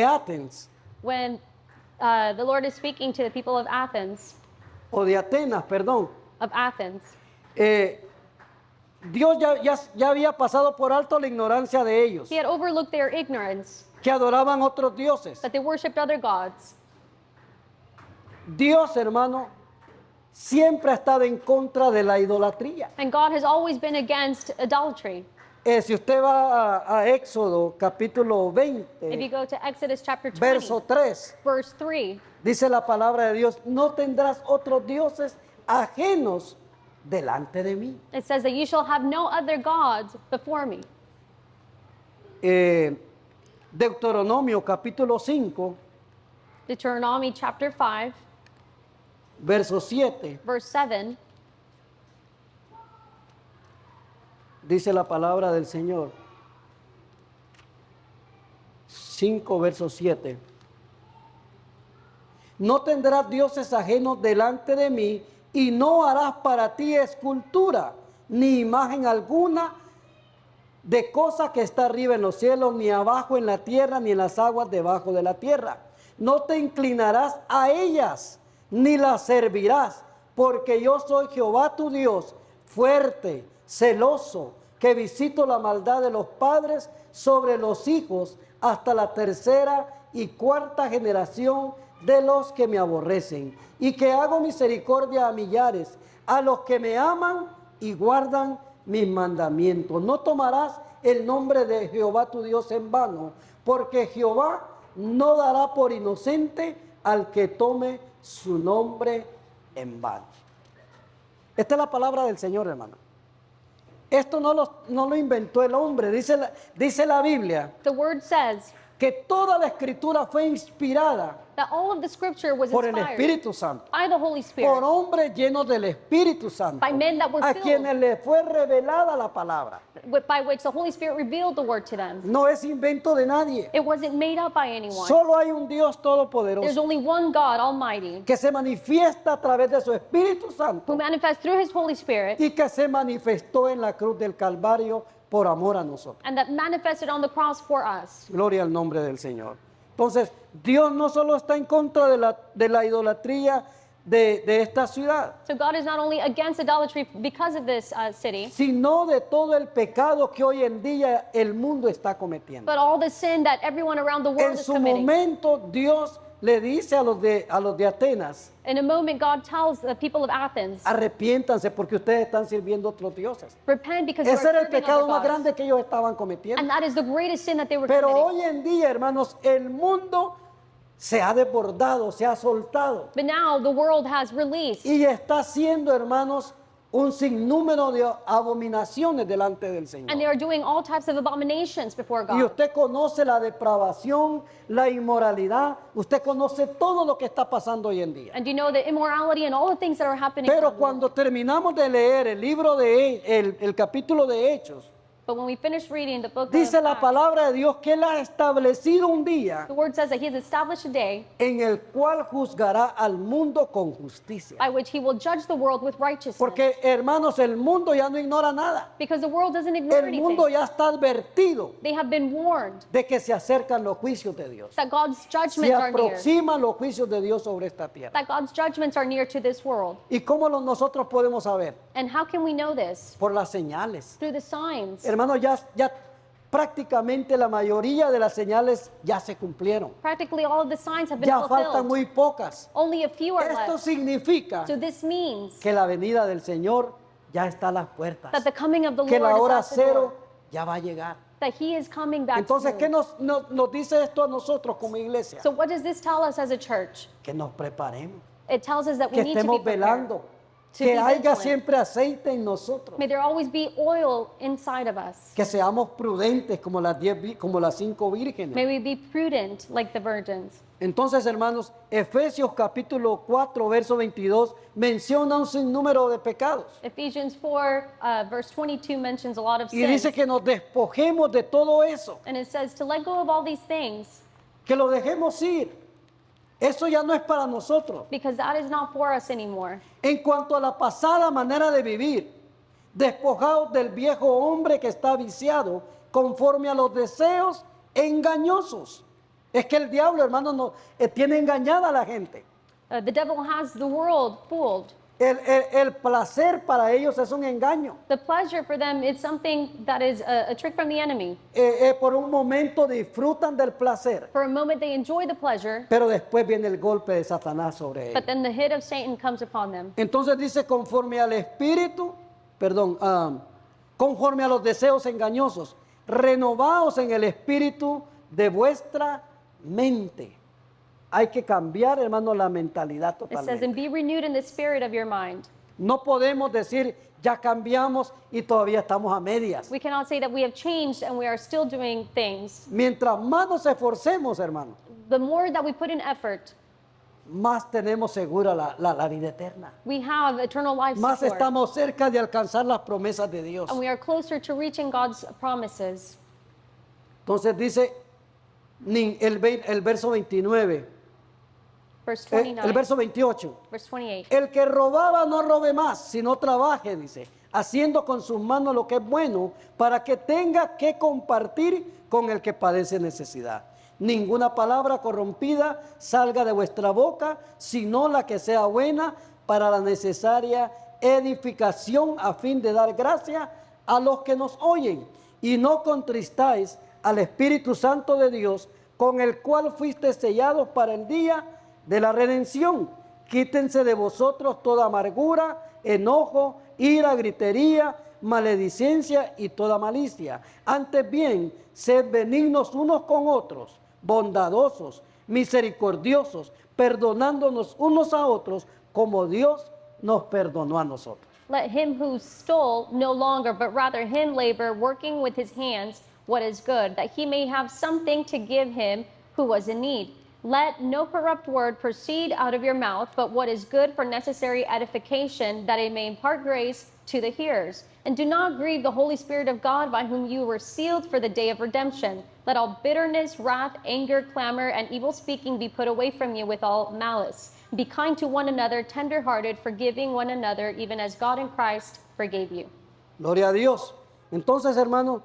Atenas When the Lord is speaking to the people of Athens, o de Atenas, perdón, Dios ya había pasado por alto la ignorancia de ellos, he had overlooked their ignorance, que adoraban otros dioses. that they worshipped other gods. Dios, hermano, siempre ha estado en contra de la idolatría. And God has always been against idolatry. Si usted va a Éxodo capítulo If you 20, go to Exodus chapter 20, verso 3, verse 3, dice la palabra de Dios, no tendrás otros dioses ajenos delante de mí. it says that you shall have no other gods before me. Deuteronomio capítulo 5, Deuteronomy chapter 5, verso 7, verse 7, dice la palabra del Señor. 5, verso 7. No tendrás dioses ajenos delante de mí, y no harás para ti escultura, ni imagen alguna de cosa que está arriba en los cielos, ni abajo en la tierra, ni en las aguas debajo de la tierra. No te inclinarás a ellas, ni las servirás, porque yo soy Jehová tu Dios, fuerte, celoso, que visito la maldad de los padres sobre los hijos hasta la tercera y cuarta generación de los que me aborrecen, y que hago misericordia a millares, a los que me aman y guardan mis mandamientos. No tomarás el nombre de Jehová tu Dios en vano, porque Jehová no dará por inocente al que tome su nombre en vano. Esta es la palabra del Señor, hermano. Esto no lo inventó el hombre. Dice la Biblia the word says que toda la escritura fue inspirada that all of the scripture was por el inspired Espíritu Santo, by the Holy por Spirit, hombres llenos del Espíritu Santo, by men that were a filled, quienes les fue revelada la palabra. by which the Holy Spirit revealed the word to them. No es invento de nadie. It wasn't made up by anyone. Solo hay un Dios There's todopoderoso only one God Almighty que se manifiesta a través de su Espíritu who Santo manifests through his Holy Spirit y que se manifestó en la cruz del Calvario por amor a nosotros. and that manifested on the cross for us. Gloria al nombre del Señor. Entonces, Dios no solo está en contra de la idolatría de esta ciudad, So God is not only against idolatry because of this city, sino de todo el pecado que hoy en día el mundo está cometiendo. but all the sin that everyone around the world En is su committing. momento, Dios le dice a los de Atenas, In a moment, God tells the people of Athens, arrepiéntanse porque ustedes están sirviendo a otros dioses. repent because you Ese are era el serving pecado other más gods. grande que ellos estaban cometiendo. And that is the greatest sin that they were Pero committing. hoy en día, hermanos, el mundo se ha desbordado, se ha soltado But now the world has released, y está haciendo, hermanos, un sinnúmero de abominaciones delante del and they Señor. are doing all types of abominations before Y God. usted conoce la depravación, la inmoralidad, usted conoce todo lo que está pasando hoy en día. And you know the immorality and all the things that are happening. Pero around the world. cuando terminamos de leer el libro de el capítulo de Hechos, But when we finish reading the book dice of la Acts, palabra de Dios que Él ha establecido un día the word says that he has established a day en el cual juzgará al mundo con justicia. by which he will judge the world with righteousness. Porque, hermanos, el mundo ya no ignora nada. Because the world doesn't ignore El mundo anything. ya está advertido They have been warned de que se acercan los juicios de Dios. that God's Se judgments are near. aproximan los juicios de Dios sobre esta tierra. That God's judgments are near to this world. ¿Y cómo nosotros podemos saber? And how can we know this? Por las señales. Through the signs. Hermanos, ya prácticamente la mayoría de las señales ya se cumplieron. Practically all of the signs have been Ya faltan fulfilled. muy pocas. Only a few are Esto left. significa So this means que la venida del Señor ya está a las puertas. that the coming of the Que la Lord hora is at the door. cero ya va a llegar. That he is coming back Entonces, ¿qué soon. nos dice esto a nosotros como iglesia? So what does this tell us as a church? Que nos preparemos, It tells us that we que need to be estemos prepared. velando, To que be haya vigilant. siempre aceite en nosotros, May there always be oil inside of us. que seamos prudentes como como las 5 vírgenes. May we be prudent like the virgins. Entonces, hermanos, Efesios capítulo 4, verso 22 menciona un sinnúmero de pecados Ephesians 4, verse 22 mentions a lot of y sins. dice que nos despojemos de todo eso, And it says to let go of all these things que lo dejemos ir. Eso ya no es para nosotros. because that is not for us anymore. En cuanto a la pasada manera de vivir, despojados del viejo hombre que está viciado conforme a los deseos engañosos. Es que el diablo, hermano, tiene engañada a la gente. The devil has the world fooled. El placer para ellos es un engaño. The pleasure for them is something that is a trick from the enemy. Por un momento disfrutan del placer, For a moment they enjoy the pleasure, pero después viene el golpe de Satanás sobre ellos. but then the hit of Satan comes upon them. Entonces dice conforme al espíritu, conforme a los deseos engañosos, renovaos en el espíritu de vuestra mente. Hay que cambiar, hermano, la mentalidad It says, totalmente. and be renewed in the spirit of your mind. No podemos decir, ya cambiamos y todavía estamos a medias. We cannot say that we have changed and we are still doing things. Mientras más nos esforcemos, hermano, The more that we put in effort, más tenemos segura la vida eterna. we have eternal life Más secure. estamos cerca de alcanzar las promesas de Dios. And we are closer to reaching God's promises. Entonces dice el verso 29, Verse el 29, verso 28. verse 28. El que robaba no robe más, sino trabaje, dice, haciendo con sus manos lo que es bueno, para que tenga que compartir con el que padece necesidad. Ninguna palabra corrompida salga de vuestra boca, sino la que sea buena para la necesaria edificación a fin de dar gracia a los que nos oyen. Y no contristáis al Espíritu Santo de Dios, con el cual fuiste sellados para el día de la redención. Quítense de vosotros toda amargura, enojo, ira, gritería, maledicencia y toda malicia. Antes bien, sed benignos unos con otros, bondadosos, misericordiosos, perdonándonos unos a otros, como Dios nos perdonó a nosotros. Let him who stole no longer, but rather him labor, working with his hands what is good, that he may have something to give him who was in need. Let no corrupt word proceed out of your mouth, but what is good for necessary edification, that it may impart grace to the hearers. And do not grieve the Holy Spirit of God, by whom you were sealed for the day of redemption. Let all bitterness, wrath, anger, clamor, and evil speaking be put away from you with all malice. Be kind to one another, tender-hearted, forgiving one another, even as God in Christ forgave you. Gloria a Dios. Entonces, hermanos,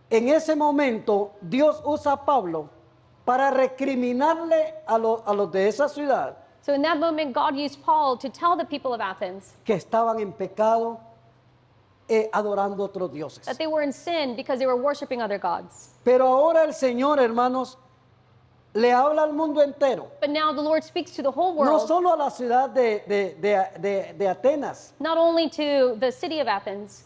en ese momento Dios usa a Pablo para recriminarle a los de esa ciudad So in that moment, God used Paul to tell the people of Athens que estaban en pecado adorando otros dioses. that they were in sin because they were worshiping other gods. Pero ahora el Señor, hermanos, le habla al mundo entero. But now the Lord speaks to the whole No world, solo a la ciudad de Atenas, not only to the city of Athens,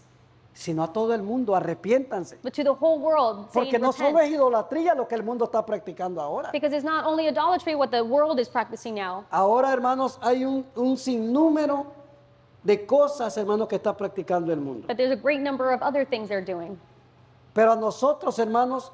sino a todo el mundo. Arrepiéntanse. but to the whole world, saying, Porque no repent. solo es idolatría lo que el mundo está practicando ahora. Because it's not only idolatry what the world is practicing now. Ahora, hermanos, hay un sinnúmero de cosas, hermanos, que está practicando el mundo. But there's a great number of other things they're doing. Pero a nosotros, hermanos,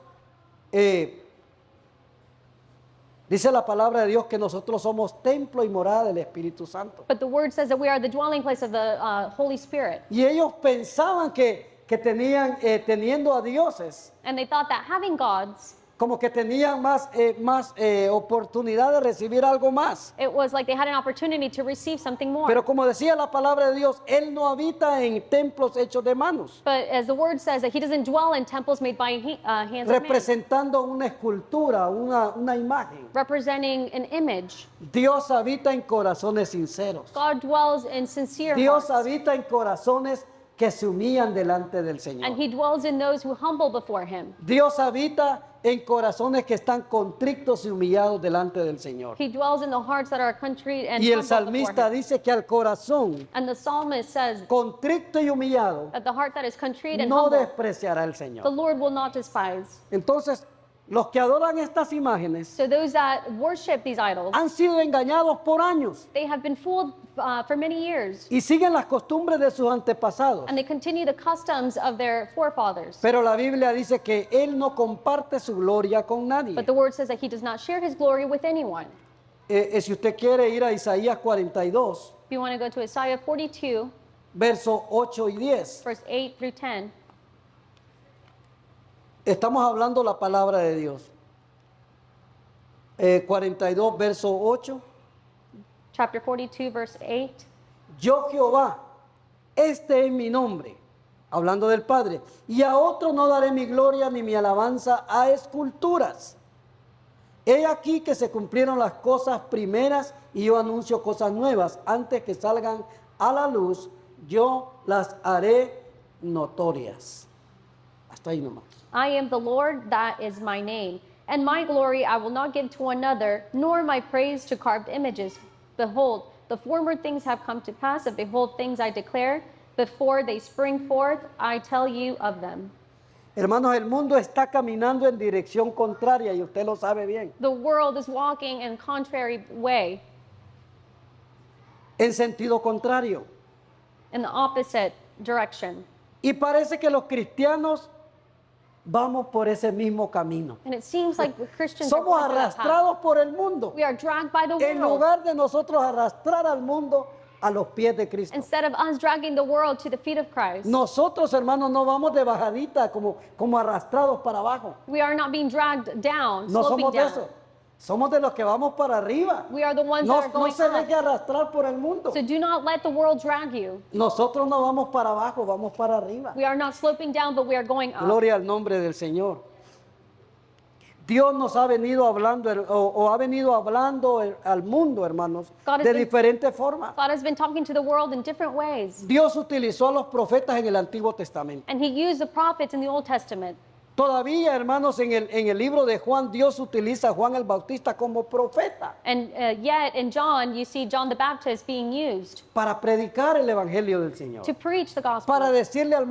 dice la palabra de Dios que nosotros somos templo y morada del Espíritu Santo. But the word says that we are the dwelling place of the Holy Spirit. Y ellos pensaban que tenían, teniendo a dioses, And they thought that having gods, como que tenían más oportunidad de recibir algo más. it was like they had an opportunity to receive something more. Pero como decía la palabra de Dios, Él no habita en templos hechos de manos, But as the word says, that he doesn't dwell in temples made by hands of man, representando una escultura, una imagen. representing an image. Dios habita en corazones sinceros. God dwells in sincere Dios hearts. habita en corazones que se humillan delante del And Señor. he dwells in those who humble before him. Dios habita en corazones que están contrictos y humillados delante del Señor. He dwells in the hearts that are contrite and Y el humble before salmista him. dice que al corazón And the psalmist says contrito y humillado that the heart that is contrite and no humble, despreciará el the Señor. Lord will not despise. Entonces, los que adoran estas imágenes So those that worship these idols, han sido engañados por años they have been fooled for many years. y siguen las costumbres de sus antepasados. And they continue the customs of their forefathers. Pero la Biblia dice que Él no comparte su gloria con nadie. But the word says that he does not share his glory with anyone. Si usted quiere ir a Isaías 42, If you want to go to Isaiah 42, versos 8 y 10, verse 8 through 10, estamos hablando la palabra de Dios. 42, verso 8. chapter 42, verse 8. Yo Jehová, este es mi nombre, hablando del Padre, y a otro no daré mi gloria ni mi alabanza a esculturas. He aquí que se cumplieron las cosas primeras y yo anuncio cosas nuevas. Antes que salgan a la luz, yo las haré notorias. Hasta ahí nomás. I am the Lord, that is my name. And my glory I will not give to another, nor my praise to carved images. Behold, the former things have come to pass, and behold, things I declare. Before they spring forth, I tell you of them. Hermanos, el mundo está caminando en dirección contraria y usted lo sabe bien. The world is walking in contrary way, En sentido contrario. in the opposite direction. Y parece que los cristianos vamos por ese mismo camino. And it seems like the Christians are Somos going through that path. arrastrados por el mundo. We are dragged by the En world. lugar de nosotros arrastrar al mundo a los pies de Cristo. Instead of us dragging the world to the feet of Christ, Nosotros, hermanos, no vamos de bajadita como arrastrados para abajo. we are not being dragged down, No sloping somos de down. eso. Somos de los que vamos para arriba. We are the ones No, that are no going se up. deje arrastrar por el mundo. So do not let the world drag you. Nosotros no vamos para abajo, vamos para arriba. We are not sloping down, but we are going up. Gloria al nombre del Señor. Dios nos ha venido hablando o ha venido hablando al mundo, hermanos, God has de been- diferentes formas. God has been talking to the world in different ways. Dios utilizó a los profetas en el Antiguo Testamento. And he used the prophets in the Old Testament. Todavía, hermanos, en el libro de Juan, Dios utiliza a Juan el Bautista como profeta And yet in John, you see John the Baptist being used para predicar el Evangelio del Señor. to preach the gospel, Para decirle al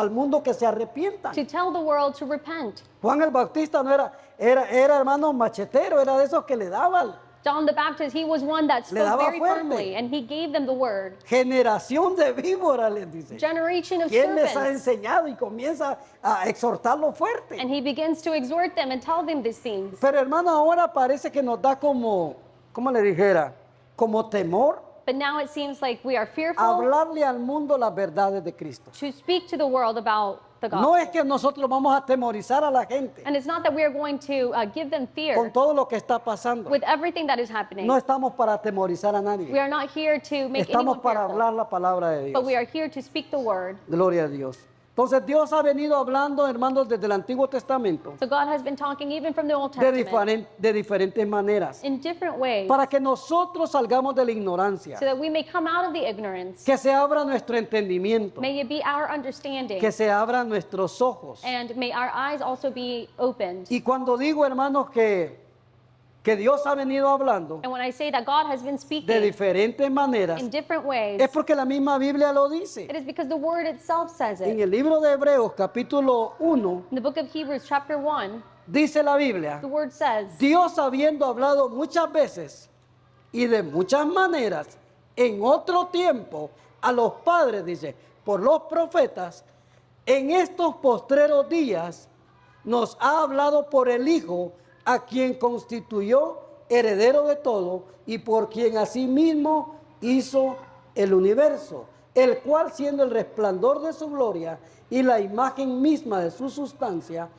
mundo que se arrepientan. to tell the world to repent. Juan el Bautista no era hermano machetero, era de esos que le daban John the Baptist, he was one that Le spoke daba very fuerte. firmly, and he gave them the word. Generación de víboras, les dice. Generation of ¿Quién les ha serpents. enseñado? Y comienza a exhortarlo fuerte. And he begins to exhort them and tell them these things. Pero hermano, ahora parece que nos da como, ¿cómo le dijera? Como temor But now it seems like we are fearful hablarle al mundo las verdades de Cristo. to speak to the world about the No gospel. es que nosotros vamos a atemorizar a la gente And it's not that we are going to give them con fear todo lo que está pasando. with everything that is happening. No estamos para atemorizar a We nadie. are not here to make Estamos anyone para fearful, hablar la palabra de but we Dios. are here to speak the word. Gloria a Dios. Entonces Dios ha venido hablando, hermanos, desde el Antiguo Testamento So God has been talking even from the Old de, Testament de diferentes maneras in different ways para que nosotros salgamos de la ignorancia, so that we may come out of the ignorance. que se abra nuestro entendimiento, May it be our understanding, que se abran nuestros ojos. and may our eyes also be opened. Y cuando digo, hermanos, que Dios ha venido hablando And when I say that God has been de speaking diferentes maneras, in different ways, es porque la misma Biblia lo dice. it is because the word itself says En it. el libro de Hebreos, capítulo 1, In the book of Hebrews, chapter 1, dice la Biblia, the word says, Dios habiendo hablado muchas veces y de muchas maneras en otro tiempo a los padres, dice, por los profetas, en estos postreros días nos ha hablado por el Hijo, a quien constituyó heredero de todo y por quien asimismo hizo el universo, el cual siendo el resplandor de su gloria y la imagen misma de su sustancia,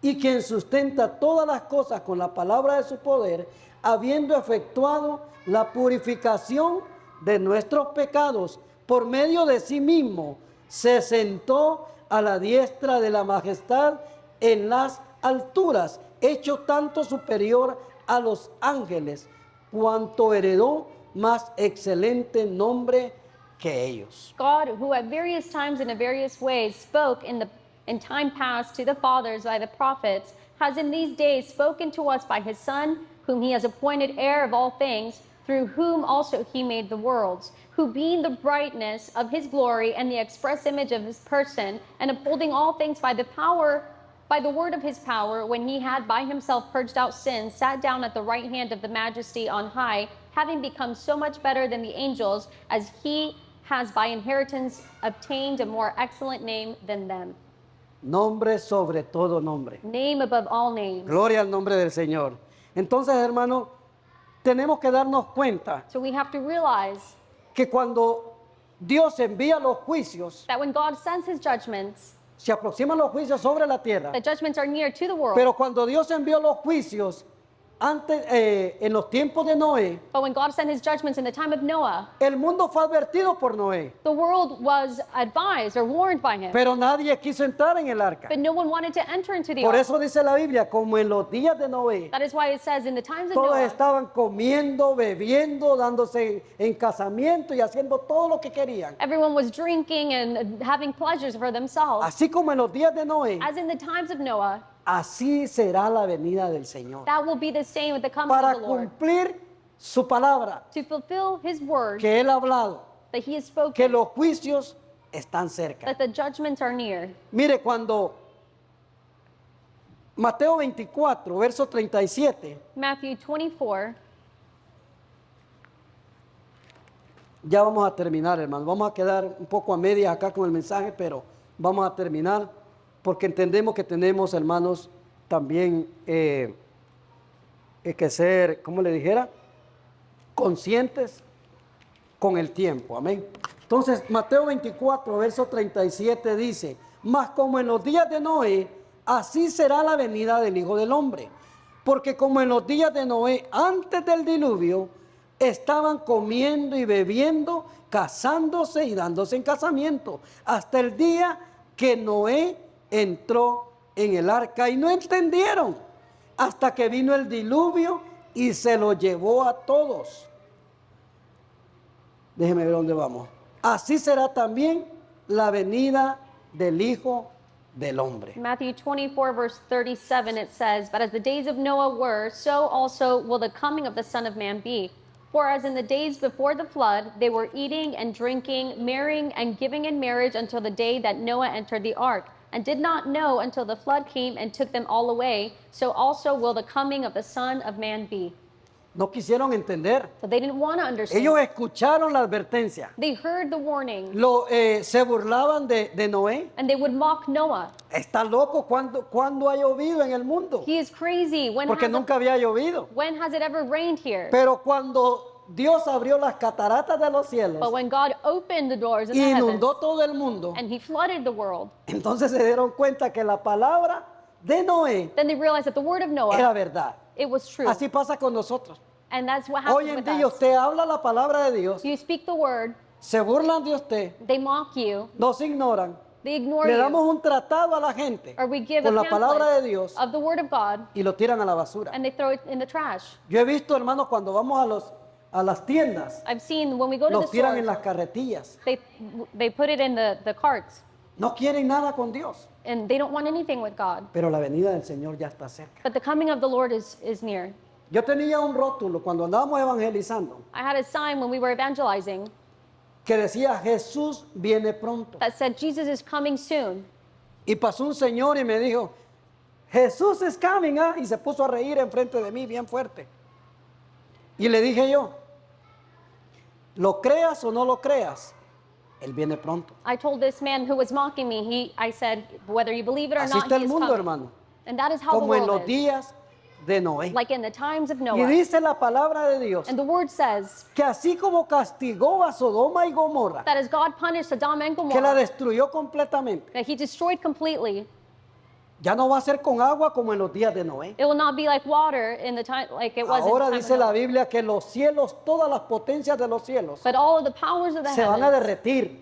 y quien sustenta todas las cosas con la palabra de su poder, habiendo efectuado la purificación de nuestros pecados por medio de sí mismo, se sentó a la diestra de la majestad en las alturas, hecho tanto superior a los ángeles, cuanto heredó más excelente nombre que ellos. God, who at various times and in various ways spoke in time past to the fathers by the prophets, has in these days spoken to us by his Son, whom he has appointed heir of all things, through whom also he made the worlds, who being the brightness of his glory and the express image of his person, and upholding all things by the word of his power, when he had by himself purged out sins, sat down at the right hand of the majesty on high, having become so much better than the angels, as he has by inheritance obtained a more excellent name than them. Nombre sobre todo nombre. Name above all names. Gloria al nombre del Señor. Entonces, hermano, tenemos que darnos cuenta So we have to realize que cuando Dios envía los juicios, that when God sends his judgments, se aproximan los juicios sobre la tierra, the judgments are near to the world. pero cuando Dios envió los juicios antes, en los tiempos de Noé, But when God sent his judgments in the time of Noah, el mundo fue advertido por Noé, the world was advised or warned by him. pero nadie quiso entrar en el arca. But no one wanted to enter into the Por ark. eso dice la Biblia, como en los días de Noé, That is why it says in the times of todos Noah, estaban comiendo, bebiendo, dándose en casamiento y haciendo todo lo que querían. everyone was drinking and having pleasures for themselves. Así como en los días de Noé, As in the times of Noah, así será la venida del Señor. that will be the same with the coming Para of the Lord. cumplir su palabra To fulfill his word que Él ha hablado, that he has que spoken, los juicios están cerca. that the judgments are near. Mire, cuando Mateo 24, verso 37, Matthew 24, ya vamos a terminar, hermano. Vamos a quedar un poco a medias acá con el mensaje, pero vamos a terminar porque entendemos que tenemos, hermanos, también que ser, ¿cómo le dijera? Conscientes con el tiempo. Amén. Entonces, Mateo 24, verso 37 dice, mas como en los días de Noé, así será la venida del Hijo del Hombre. Porque como en los días de Noé, antes del diluvio, estaban comiendo y bebiendo, casándose y dándose en casamiento, hasta el día que Noé entró en el arca y no entendieron, hasta que vino el diluvio y se lo llevó a todos. Déjeme ver dónde vamos. Así será también la venida del Hijo del Hombre. Matthew 24, verse 37, it says, but as the days of Noah were, so also will the coming of the Son of Man be. For as in the days before the flood, they were eating and drinking, marrying and giving in marriage until the day that Noah entered the ark, and did not know until the flood came and took them all away, so also will the coming of the Son of Man be. No quisieron entender. So they didn't want to understand. Ellos escucharon la advertencia. They heard the warning Se burlaban de Noé. and they would mock Noah. Está loco cuando ha llovido en el mundo. He is crazy. Porque nunca había llovido. When has it ever rained here? Pero cuando Dios abrió las cataratas de los cielos But when God opened the doors in y the heavens inundó todo el mundo, and he flooded the world, entonces se dieron cuenta que la palabra de Noé then they realized that the word of Noah, era verdad. it was true. Así pasa con nosotros. And that's what Hoy happens en with día us. usted habla la palabra de Dios, You speak the word, se burlan de usted, they mock you, nos ignoran, they ignore le you, damos un tratado a la gente or we give con a la palabra de pamphlet Dios of the word of God y lo tiran a la basura. and they throw it in the trash. Yo he visto, hermanos, cuando vamos a las tiendas, I've seen when we go to the los tiran en store, las carretillas. they put it in the carts No quieren nada con Dios, and they don't want anything with God. pero la venida del Señor ya está cerca. But the coming of the Lord is near. Yo tenía un rótulo cuando andábamos evangelizando I had a sign when we were evangelizing que decía Jesús viene pronto. that said Jesus is coming soon. Y pasó un señor y me dijo, Jesús is coming, ¿ah? Y se puso a reír enfrente de mí bien fuerte. Y le dije yo, lo creas o no lo creas, Él viene pronto. I told this man who was mocking me, I said, whether you believe it or Así not, está he el is mundo, coming. hermano, And that is how the como en los world is. días de Noé. Like in the times of Y Noah. dice la palabra de Dios And the word says que así como castigó a Sodoma y Gomorra, that as God punished Sodom and que la Gomorrah, destruyó completamente, that he destroyed completely, ya no va a ser con agua como en los días de Noé. it will not be like water in the time, like it was Ahora in the time dice of la Noah. Biblia que los cielos, todas las potencias de los cielos, But all of the powers of the se van a heavens, derretir.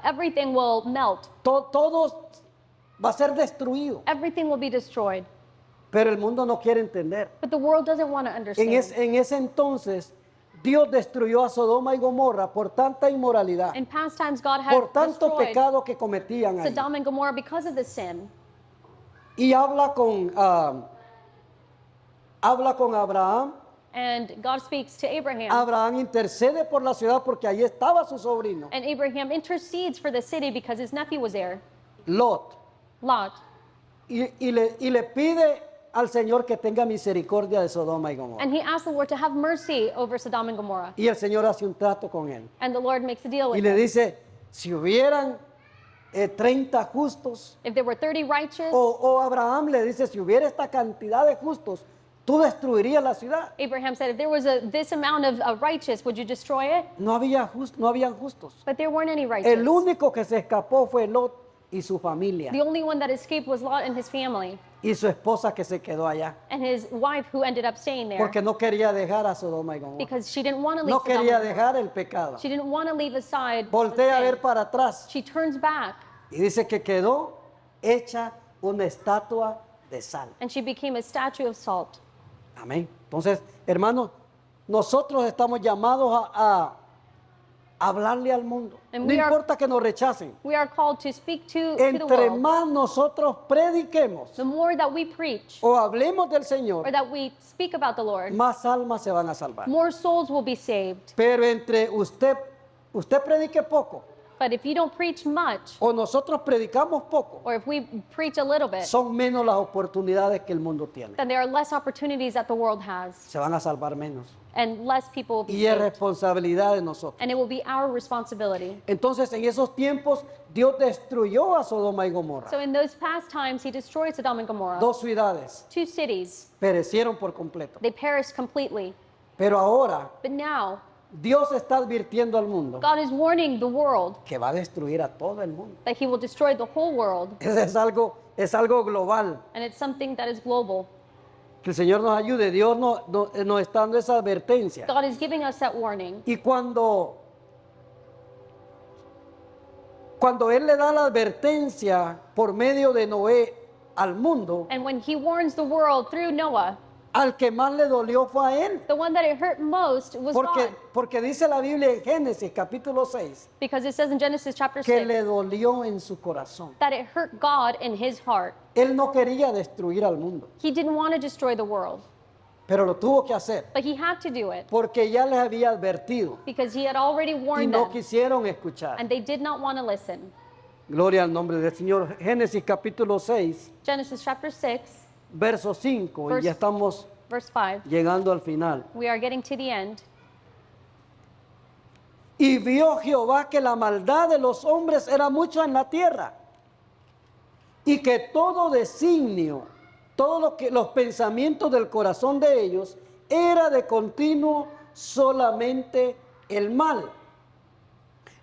everything will melt. Todo va a ser destruido. Everything will be destroyed. Pero el mundo no quiere entender. But the world doesn't want to understand. En ese entonces, Dios destruyó a Sodoma y Gomorra por tanta inmoralidad, In past times, God had por tanto destroyed pecado que cometían ahí. Sodom and Gomorrah because of the sin. Y habla con Abraham. And God speaks to Abraham. Abraham intercede por la ciudad porque ahí estaba su sobrino, And Abraham intercedes for the city because his nephew was there, Lot. Lot. Y le pide al Señor que tenga misericordia de Sodoma y Gomorra. And he asked the Lord to have mercy over Sodom and Gomorrah. Y el Señor hace un trato con él. And the Lord makes a deal Y with le him. dice, si hubieran 30 justos, If there were 30 righteous, o Abraham le dice, si hubiera esta cantidad de justos, tú destruirías la ciudad. Abraham said, if there was this amount of righteous, would you destroy it? No habían justos. But there weren't any righteous. El único que se escapó fue Lot y su familia The only one that escaped was Lot and his family y su esposa que se quedó allá, and his wife who ended up staying there porque no quería dejar a Sodoma y Gomorra. because she didn't want to leave No Sodom quería and Gomorrah. dejar el pecado. She didn't want to leave aside the Voltea a ver sin. para atrás She turns back y dice que quedó hecha una estatua de sal. and she became a statue of salt. Amén. Entonces, hermanos, nosotros estamos llamados a hablarle al mundo. And No we are- importa que nos rechacen. We are called to speak to the Entre world. más nosotros prediquemos The more that we preach o hablemos del Señor, or that we speak about the Lord, más almas se van a salvar. more souls will be saved. Pero entre usted predique poco But if you don't preach much, o nosotros predicamos poco, or if we preach a little bit, son menos las oportunidades que el mundo tiene. then there are less opportunities that the world has, Se van a salvar menos. and less people will be Y es saved. responsabilidad de nosotros. And it will be our responsibility. Entonces, en esos tiempos, Dios destruyó a Sodoma y Gomorra. So in those past times, he destroyed Sodom and Gomorrah. Dos ciudades Two cities, perecieron por completo. they perished completely. Pero ahora But now, Dios está advirtiendo al mundo God is warning the world que va a destruir a todo el mundo. that he will destroy the whole world, Eso es algo global. and it's something that is global. Que el Señor nos ayude. Dios nos está dando esa advertencia. God is giving us that warning. Y cuando Él le da la advertencia por medio de Noé al mundo, And when he warns the world through Noah, al que más le dolió fue a él. the one that it hurt most was God. Porque dice la Biblia en Génesis capítulo 6 Because it says in Genesis chapter que 6 le dolió en su corazón. that it hurt God in his heart. Él no quería destruir al mundo, He didn't want to destroy the world, pero lo tuvo que hacer but he had to do it porque ya les había advertido because he had already y warned no them, quisieron escuchar. and they did not want to listen. Gloria al nombre del Señor. Génesis capítulo 6, Genesis chapter 6, verso 5, y Verse- ya estamos verse 5. llegando al final. We are getting to the end. Y vio Jehová que la maldad de los hombres era mucho en la tierra, y que todo designio, todo lo que los pensamientos del corazón de ellos era de continuo solamente el mal.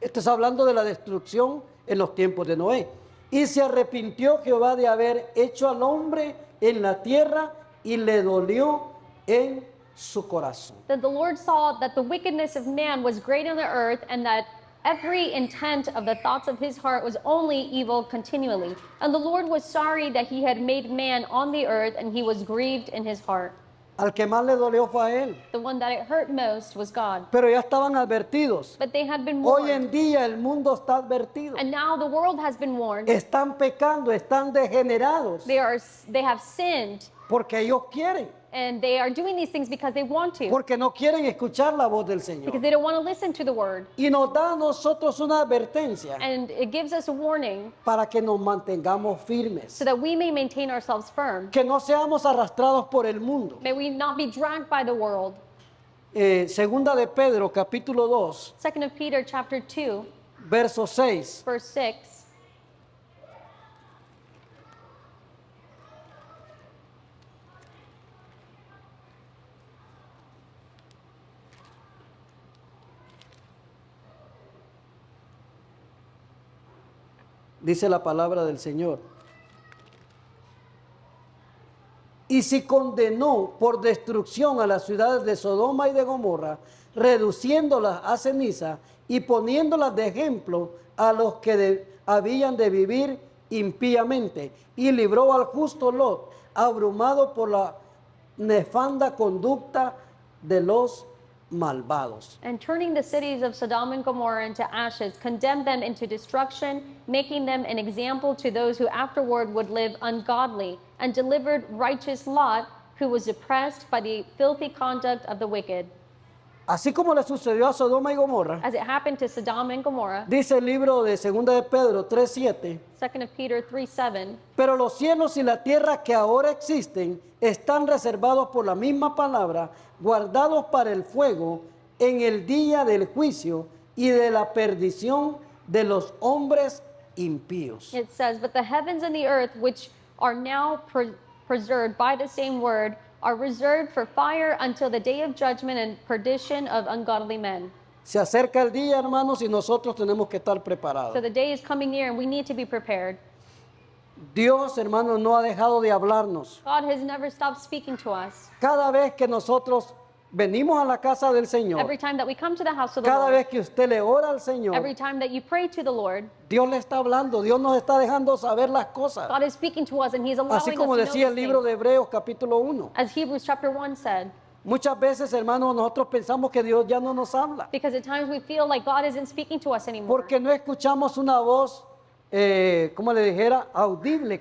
Esto es hablando de la destrucción en los tiempos de Noé. Y se arrepintió Jehová de haber hecho al hombre en la tierra, y le dolió en su corazón. That the Lord saw that the wickedness of man was great on the earth, and that every intent of the thoughts of his heart was only evil continually. And the Lord was sorry that he had made man on the earth, and he was grieved in his heart. Al que más le dolió fue a él. The one that it hurt most was God. Pero ya estaban advertidos. But they had been Hoy warned. en día el mundo está advertido. And now the world has been warned. Están pecando, están degenerados, They have sinned, porque ellos quieren, and they are doing these things because they want to. porque no quieren escuchar la voz del Because Señor. they don't want to listen to the word. Y nos da a nosotros una advertencia And it gives us a warning para que nos mantengamos firmes, so that we may maintain ourselves firm. que no seamos arrastrados por el mundo. May we not be dragged by the world. Segunda de Pedro, capítulo 2, 2 of Peter chapter 2, verso 6. verse 6. Dice la palabra del Señor. Y si condenó por destrucción a las ciudades de Sodoma y de Gomorra, reduciéndolas a ceniza y poniéndolas de ejemplo a los que habían de vivir impíamente, y libró al justo Lot, abrumado por la nefanda conducta de los malvados. And turning the cities of Sodom and Gomorrah into ashes, condemned them into destruction, making them an example to those who afterward would live ungodly, and delivered righteous Lot, who was oppressed by the filthy conduct of the wicked. Así como le sucedió a Sodoma y Gomorra, As it happened to Sodom and Gomorrah, dice el libro de Segunda de Pedro 3:7, 2 of Peter 3:7, pero los cielos y la tierra que ahora existen están reservados por la misma palabra, guardados para el fuego en el día del juicio y de la perdición de los hombres impíos. it says, but the heavens and the earth, which are now preserved by the same word, are reserved for fire until the day of judgment and perdition of ungodly men. Se acerca el día, hermanos, y nosotros tenemos que estar So preparados. the day is coming near, and we need to be prepared. Dios, hermanos, no ha dejado de hablarnos. God has never stopped speaking to us. Cada vez que nosotros venimos a la casa del Señor, Every time that we come to the house of the cada Lord, vez que usted le ora al Señor, every time that you pray to the Lord, Dios le está hablando, Dios nos está dejando saber las cosas. God is speaking to us, and He's allowing Así us como to know decía el these libro things. de Hebreos capítulo 1. As Hebrews chapter 1 said, Muchas veces, hermanos, nosotros pensamos que Dios ya no nos habla, because at times we feel like God isn't speaking to us anymore. porque no escuchamos una voz, como le dijera, audible,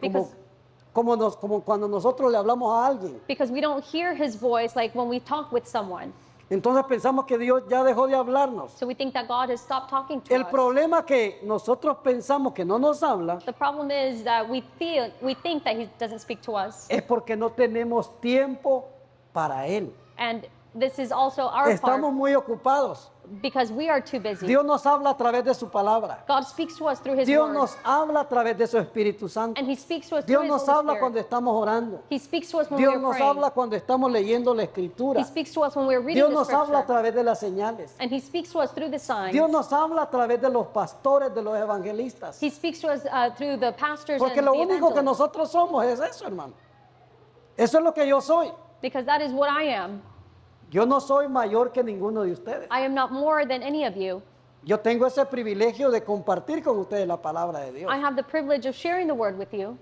como cuando nosotros le hablamos a alguien. Because we don't hear His voice like when we talk with someone. Entonces pensamos que Dios ya dejó de hablarnos. So we think that God has stopped talking to El us. problema que nosotros pensamos que no nos habla The problem is that we think that He doesn't speak to us. es porque no tenemos tiempo para Él. And this is also our Estamos part muy ocupados. because we are too busy. Dios nos habla a través de su palabra. God speaks to us through His Dios word. nos habla a través de su Espíritu Santo. And He speaks to us Dios through His nos Holy habla Spirit. cuando estamos orando. He speaks to us when Dios we're nos praying. habla cuando estamos leyendo la Escritura. He speaks to us when we're reading Dios the nos habla a scripture. través de las señales. And He speaks to us through the signs. Dios nos habla a través de los pastores, de los evangelistas. He speaks to us through the pastors Porque and lo the único que evangelists. nosotros somos es eso, hermano. Eso es lo que yo soy. Because that is what I am. Yo no soy mayor que ninguno de ustedes. I am not more than any of you. Yo tengo ese privilegio de compartir con ustedes la palabra de Dios. I have the privilege of sharing the word with you.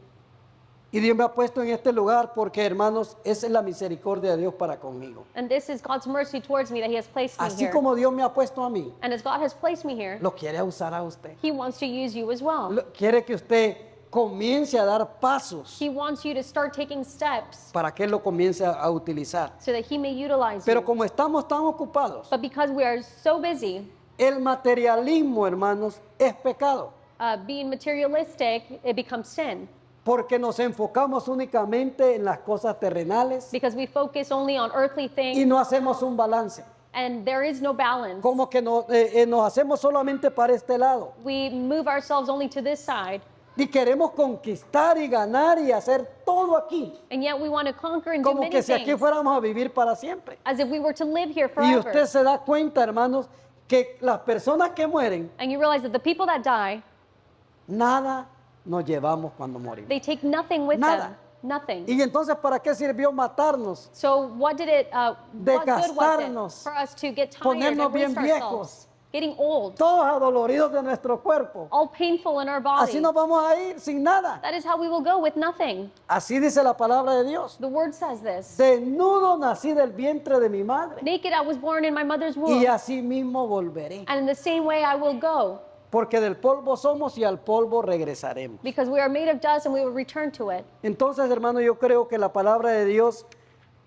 Y Dios me ha puesto en este lugar porque, hermanos, esa es la misericordia de Dios para conmigo. And this is God's mercy towards me that He has placed me Así here. como Dios me ha puesto a mí, And as God has placed me here, lo quiere usar a usted. He wants to use you as well. Quiere que usted comience a dar pasos He wants you to start taking steps para que Él lo comience a utilizar. so that He may utilize Pero you. como estamos tan ocupados, But because we are so busy, el materialismo, hermanos, es pecado. being materialistic, it becomes sin. porque nos enfocamos únicamente en las cosas terrenales because we focus only on earthly y things no hacemos un balance. and there is no balance. Como que nos hacemos solamente para este lado. We move ourselves only to this side, Y queremos conquistar y ganar y hacer todo aquí. and yet we want to conquer and do Como many que si aquí things fuéramos a vivir para siempre. as if we were to live here Y usted forever. se da cuenta, hermanos, que las personas que mueren, And you realize that the people that die, nada nos llevamos cuando morimos. they take nothing with Nada. them. Nothing. Y entonces, ¿para qué sirvió matarnos? So what good was Desgastarnos, it for us to get tired ponernos and bien waste ourselves? Getting old, Todos adoloridos de nuestro cuerpo. all painful in our body. Así nos vamos a ir sin nada. That is how we will go, with nothing. Así dice la palabra de Dios. The word says this. Desnudo nací del vientre de mi madre Naked I was born in my mother's womb, y así mismo volveré. and in the same way I will go, Porque del polvo somos y al polvo regresaremos. because we are made of dust and we will return to it. Entonces, hermano, yo creo que la palabra de Dios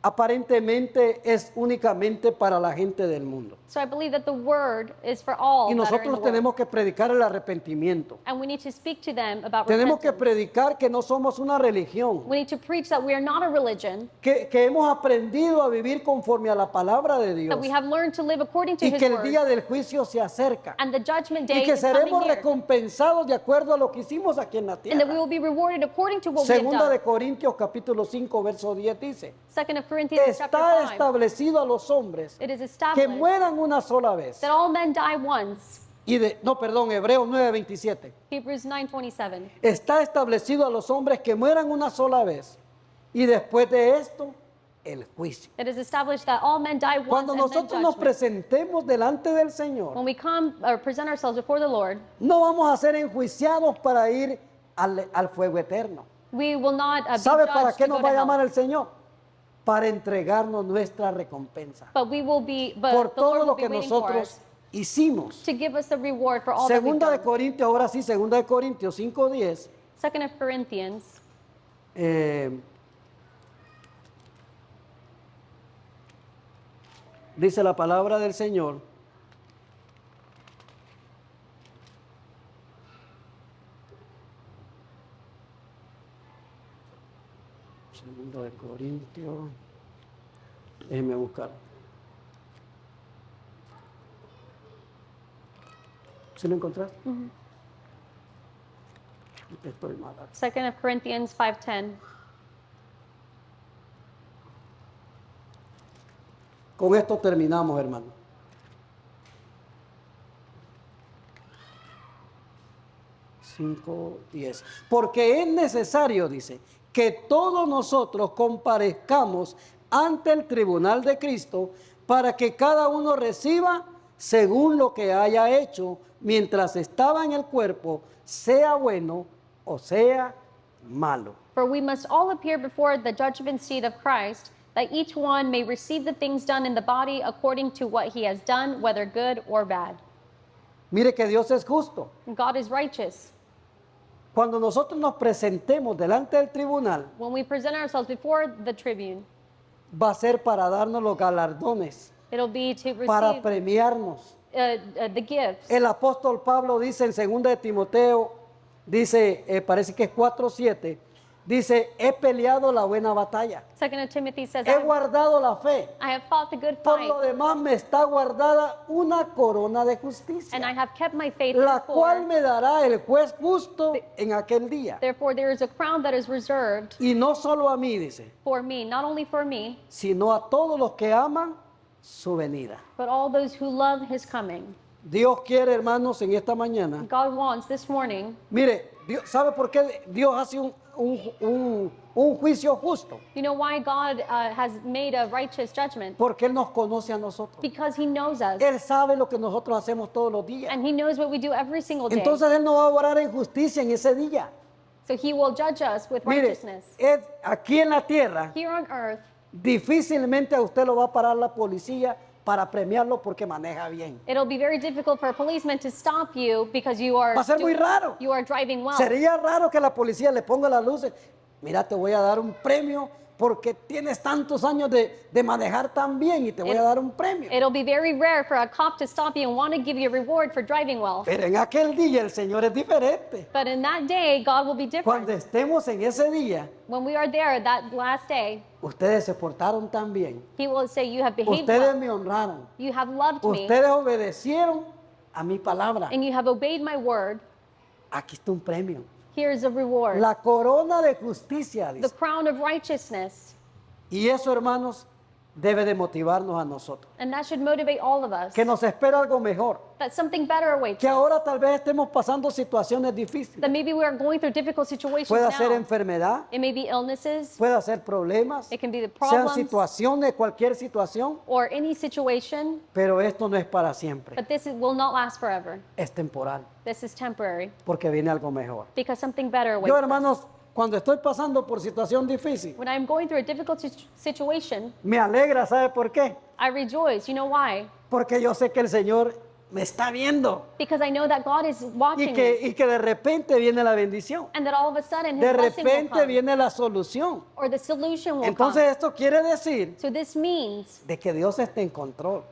aparentemente es únicamente para la gente del mundo. So I believe that the word is for all Y that are in the nosotros world. tenemos que predicar el arrepentimiento. And we need to speak to them about Tenemos que repentance. predicar que no somos una religión, We need to preach that we are not a religion, que hemos aprendido a vivir conforme a la palabra de Dios that we have learned to live according to y His que el word, día del juicio se acerca and the judgment day y que is coming seremos near, recompensados de acuerdo a lo que hicimos aquí en la and that we tierra. will be rewarded according to what we have Segunda de done. Corintios capítulo 5 verso 10 dice, 2 Corinthians chapter está 5. establecido a los hombres It is que established mueran una sola vez. that all men die once. Hebreos 9:27. Hebrews 9:27. Está establecido a los hombres que mueran una sola vez y después de esto el juicio. It is established that all men die once Cuando and then nosotros nos judgment. presentemos delante del Señor, When we come or present ourselves before the Lord, no vamos a ser enjuiciados para ir al fuego eterno. we will not be ¿Sabe para judged qué to go nos to va a hell. llamar el Señor? Para entregarnos nuestra recompensa But we will be, but por the Lord todo will lo be que waiting for nosotros us hicimos. to give us the reward for all that we've Segunda de done. Corintios, ahora sí, Segunda de Corintios 5:10. 2 Corinthians Dice la palabra del Señor. Segunda de Corintios. Déjenme buscar. ¿Sí lo encontraste? Estoy mal. 2 Corinthians 5:10. Con esto terminamos, hermano. 5:10. Porque es necesario, dice, que todos nosotros comparezcamos ante el tribunal de Cristo para que cada uno reciba según lo que haya hecho mientras estaba en el cuerpo, sea bueno o sea malo. For we must all appear before the judgment seat of Christ, that each one may receive the things done in the body according to what he has done, whether good or bad. Mire que Dios es justo. And God is righteous. Cuando nosotros nos presentemos delante del tribunal, When we present ourselves before the tribune, va a ser para darnos los galardones, it'll be to para receive premiarnos. the gifts. El apóstol Pablo dice en 2 de Timoteo, dice, parece que es 4:7, dice, he peleado la buena batalla, 2 Timothy says, he guardado la fe, I have fought the good por fight, lo demás me está guardada una corona de and I justicia, have kept my faith. la cual Therefore, me dará el juez justo en aquel día. therefore there is a crown that is reserved Y no solo a mí, dice, for me, not only for me, sino a todos los que aman su venida. but all those who love his coming. Dios quiere, hermanos, en esta mañana. God wants this morning. Mire, Dios, ¿sabe por qué Dios hace un juicio justo? You know why God has made a righteous judgment? Porque Él nos conoce a nosotros. Because he knows us, Él sabe lo que nosotros hacemos todos los días. and he knows what we do every single day. Entonces Él no va a orar en justicia en ese día. So he will judge us with Mire, righteousness. aquí en la tierra, Here on earth, difícilmente a usted lo va a parar la policía para premiarlo porque maneja bien. it'll be very difficult for a policeman to stop you because you are Va a ser muy raro. you are driving well. Sería raro que la policía le ponga las luces mira, te voy a dar un premio porque tienes tantos años de manejar tan bien y te voy a dar un premio. It'll be very rare for a cop to stop you and want to give you a reward for driving well. Pero en aquel día el Señor es diferente. But in that day, God will be different. Cuando estemos en ese día, When we are there that last day, ustedes se portaron tan bien. He will say, you have behaved Ustedes well. me honraron. You have loved me. Ustedes obedecieron a mi palabra. And you have obeyed my word. Aquí está un premio. Here is a reward. La corona de justicia, The dice. crown of righteousness. Y eso, hermanos, debe de motivarnos a nosotros. And that should motivate all of us. Que nos espera algo mejor. That something better awaits Que us. ahora tal vez estemos pasando situaciones difíciles. That maybe we are going through difficult situations Puede ser now. enfermedad, It may be illnesses. puede ser problemas, It can be the sean problems. situaciones, cualquier situación, Or any situation. pero esto no es para siempre. But will not last forever. Es temporal, This is temporary. porque viene algo mejor. Because something better awaits Yo, us. hermanos, cuando estoy pasando por situación difícil, When I'm going through a difficult situation, me alegra, ¿sabe por qué? I rejoice. You know why? Porque yo sé que el Señor me está viendo Because I know that God is watching y me. que de repente viene la bendición, And that all of a sudden His de blessing will repente come. viene la solución. Or the solution will Entonces come. esto quiere decir So this means de que Dios está en control.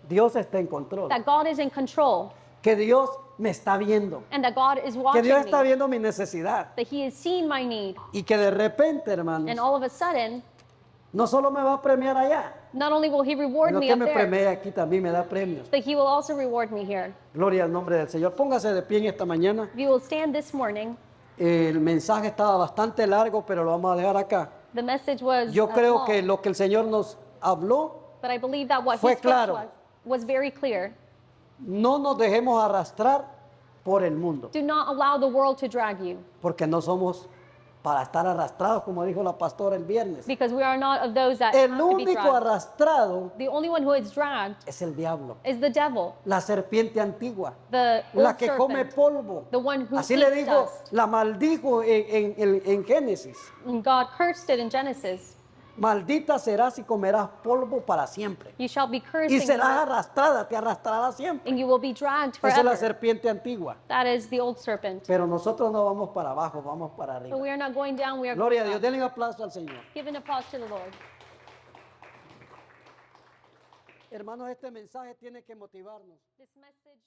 Dios está en control. that God is in control. Que Dios me está viendo. And that God is Que watching Dios está me. viendo mi necesidad. That He has seen my need. Y que de repente, hermanos, And all of a sudden, no solo me va a premiar allá, not only will He reward sino me que up me there, premia aquí también, me da premios. but He will also reward me here. Gloria al nombre del Señor. Póngase de pie en esta mañana. If you will stand this morning, El mensaje estaba bastante largo, pero lo vamos a dejar acá. the message was Yo creo long, que lo que el Señor nos habló, but I believe that what fue He spoke claro. to us was very clear. no nos dejemos arrastrar por el mundo, Do not allow the world to drag you, porque no somos para estar arrastrados, como dijo la pastora el viernes. because we are not of those that El have to be único dragged. arrastrado The only one who is dragged es el diablo, is the devil, la serpiente antigua, the la old que come serpent, polvo. the one who Así le eats dijo, dust. la maldijo en Génesis. And God cursed it in Genesis. Maldita serás y comerás polvo para siempre. You shall be cursed Y serás arrastrada, te arrastrará siempre. and you will be dragged Esa es la forever. serpiente antigua. That is the old serpent. Pero nosotros no vamos para abajo, vamos para But arriba. we are not going down, we are Gloria a going Dios, up. denle un aplauso al Señor. Give an applause to the Lord. Hermanos, este mensaje tiene que motivarnos. This message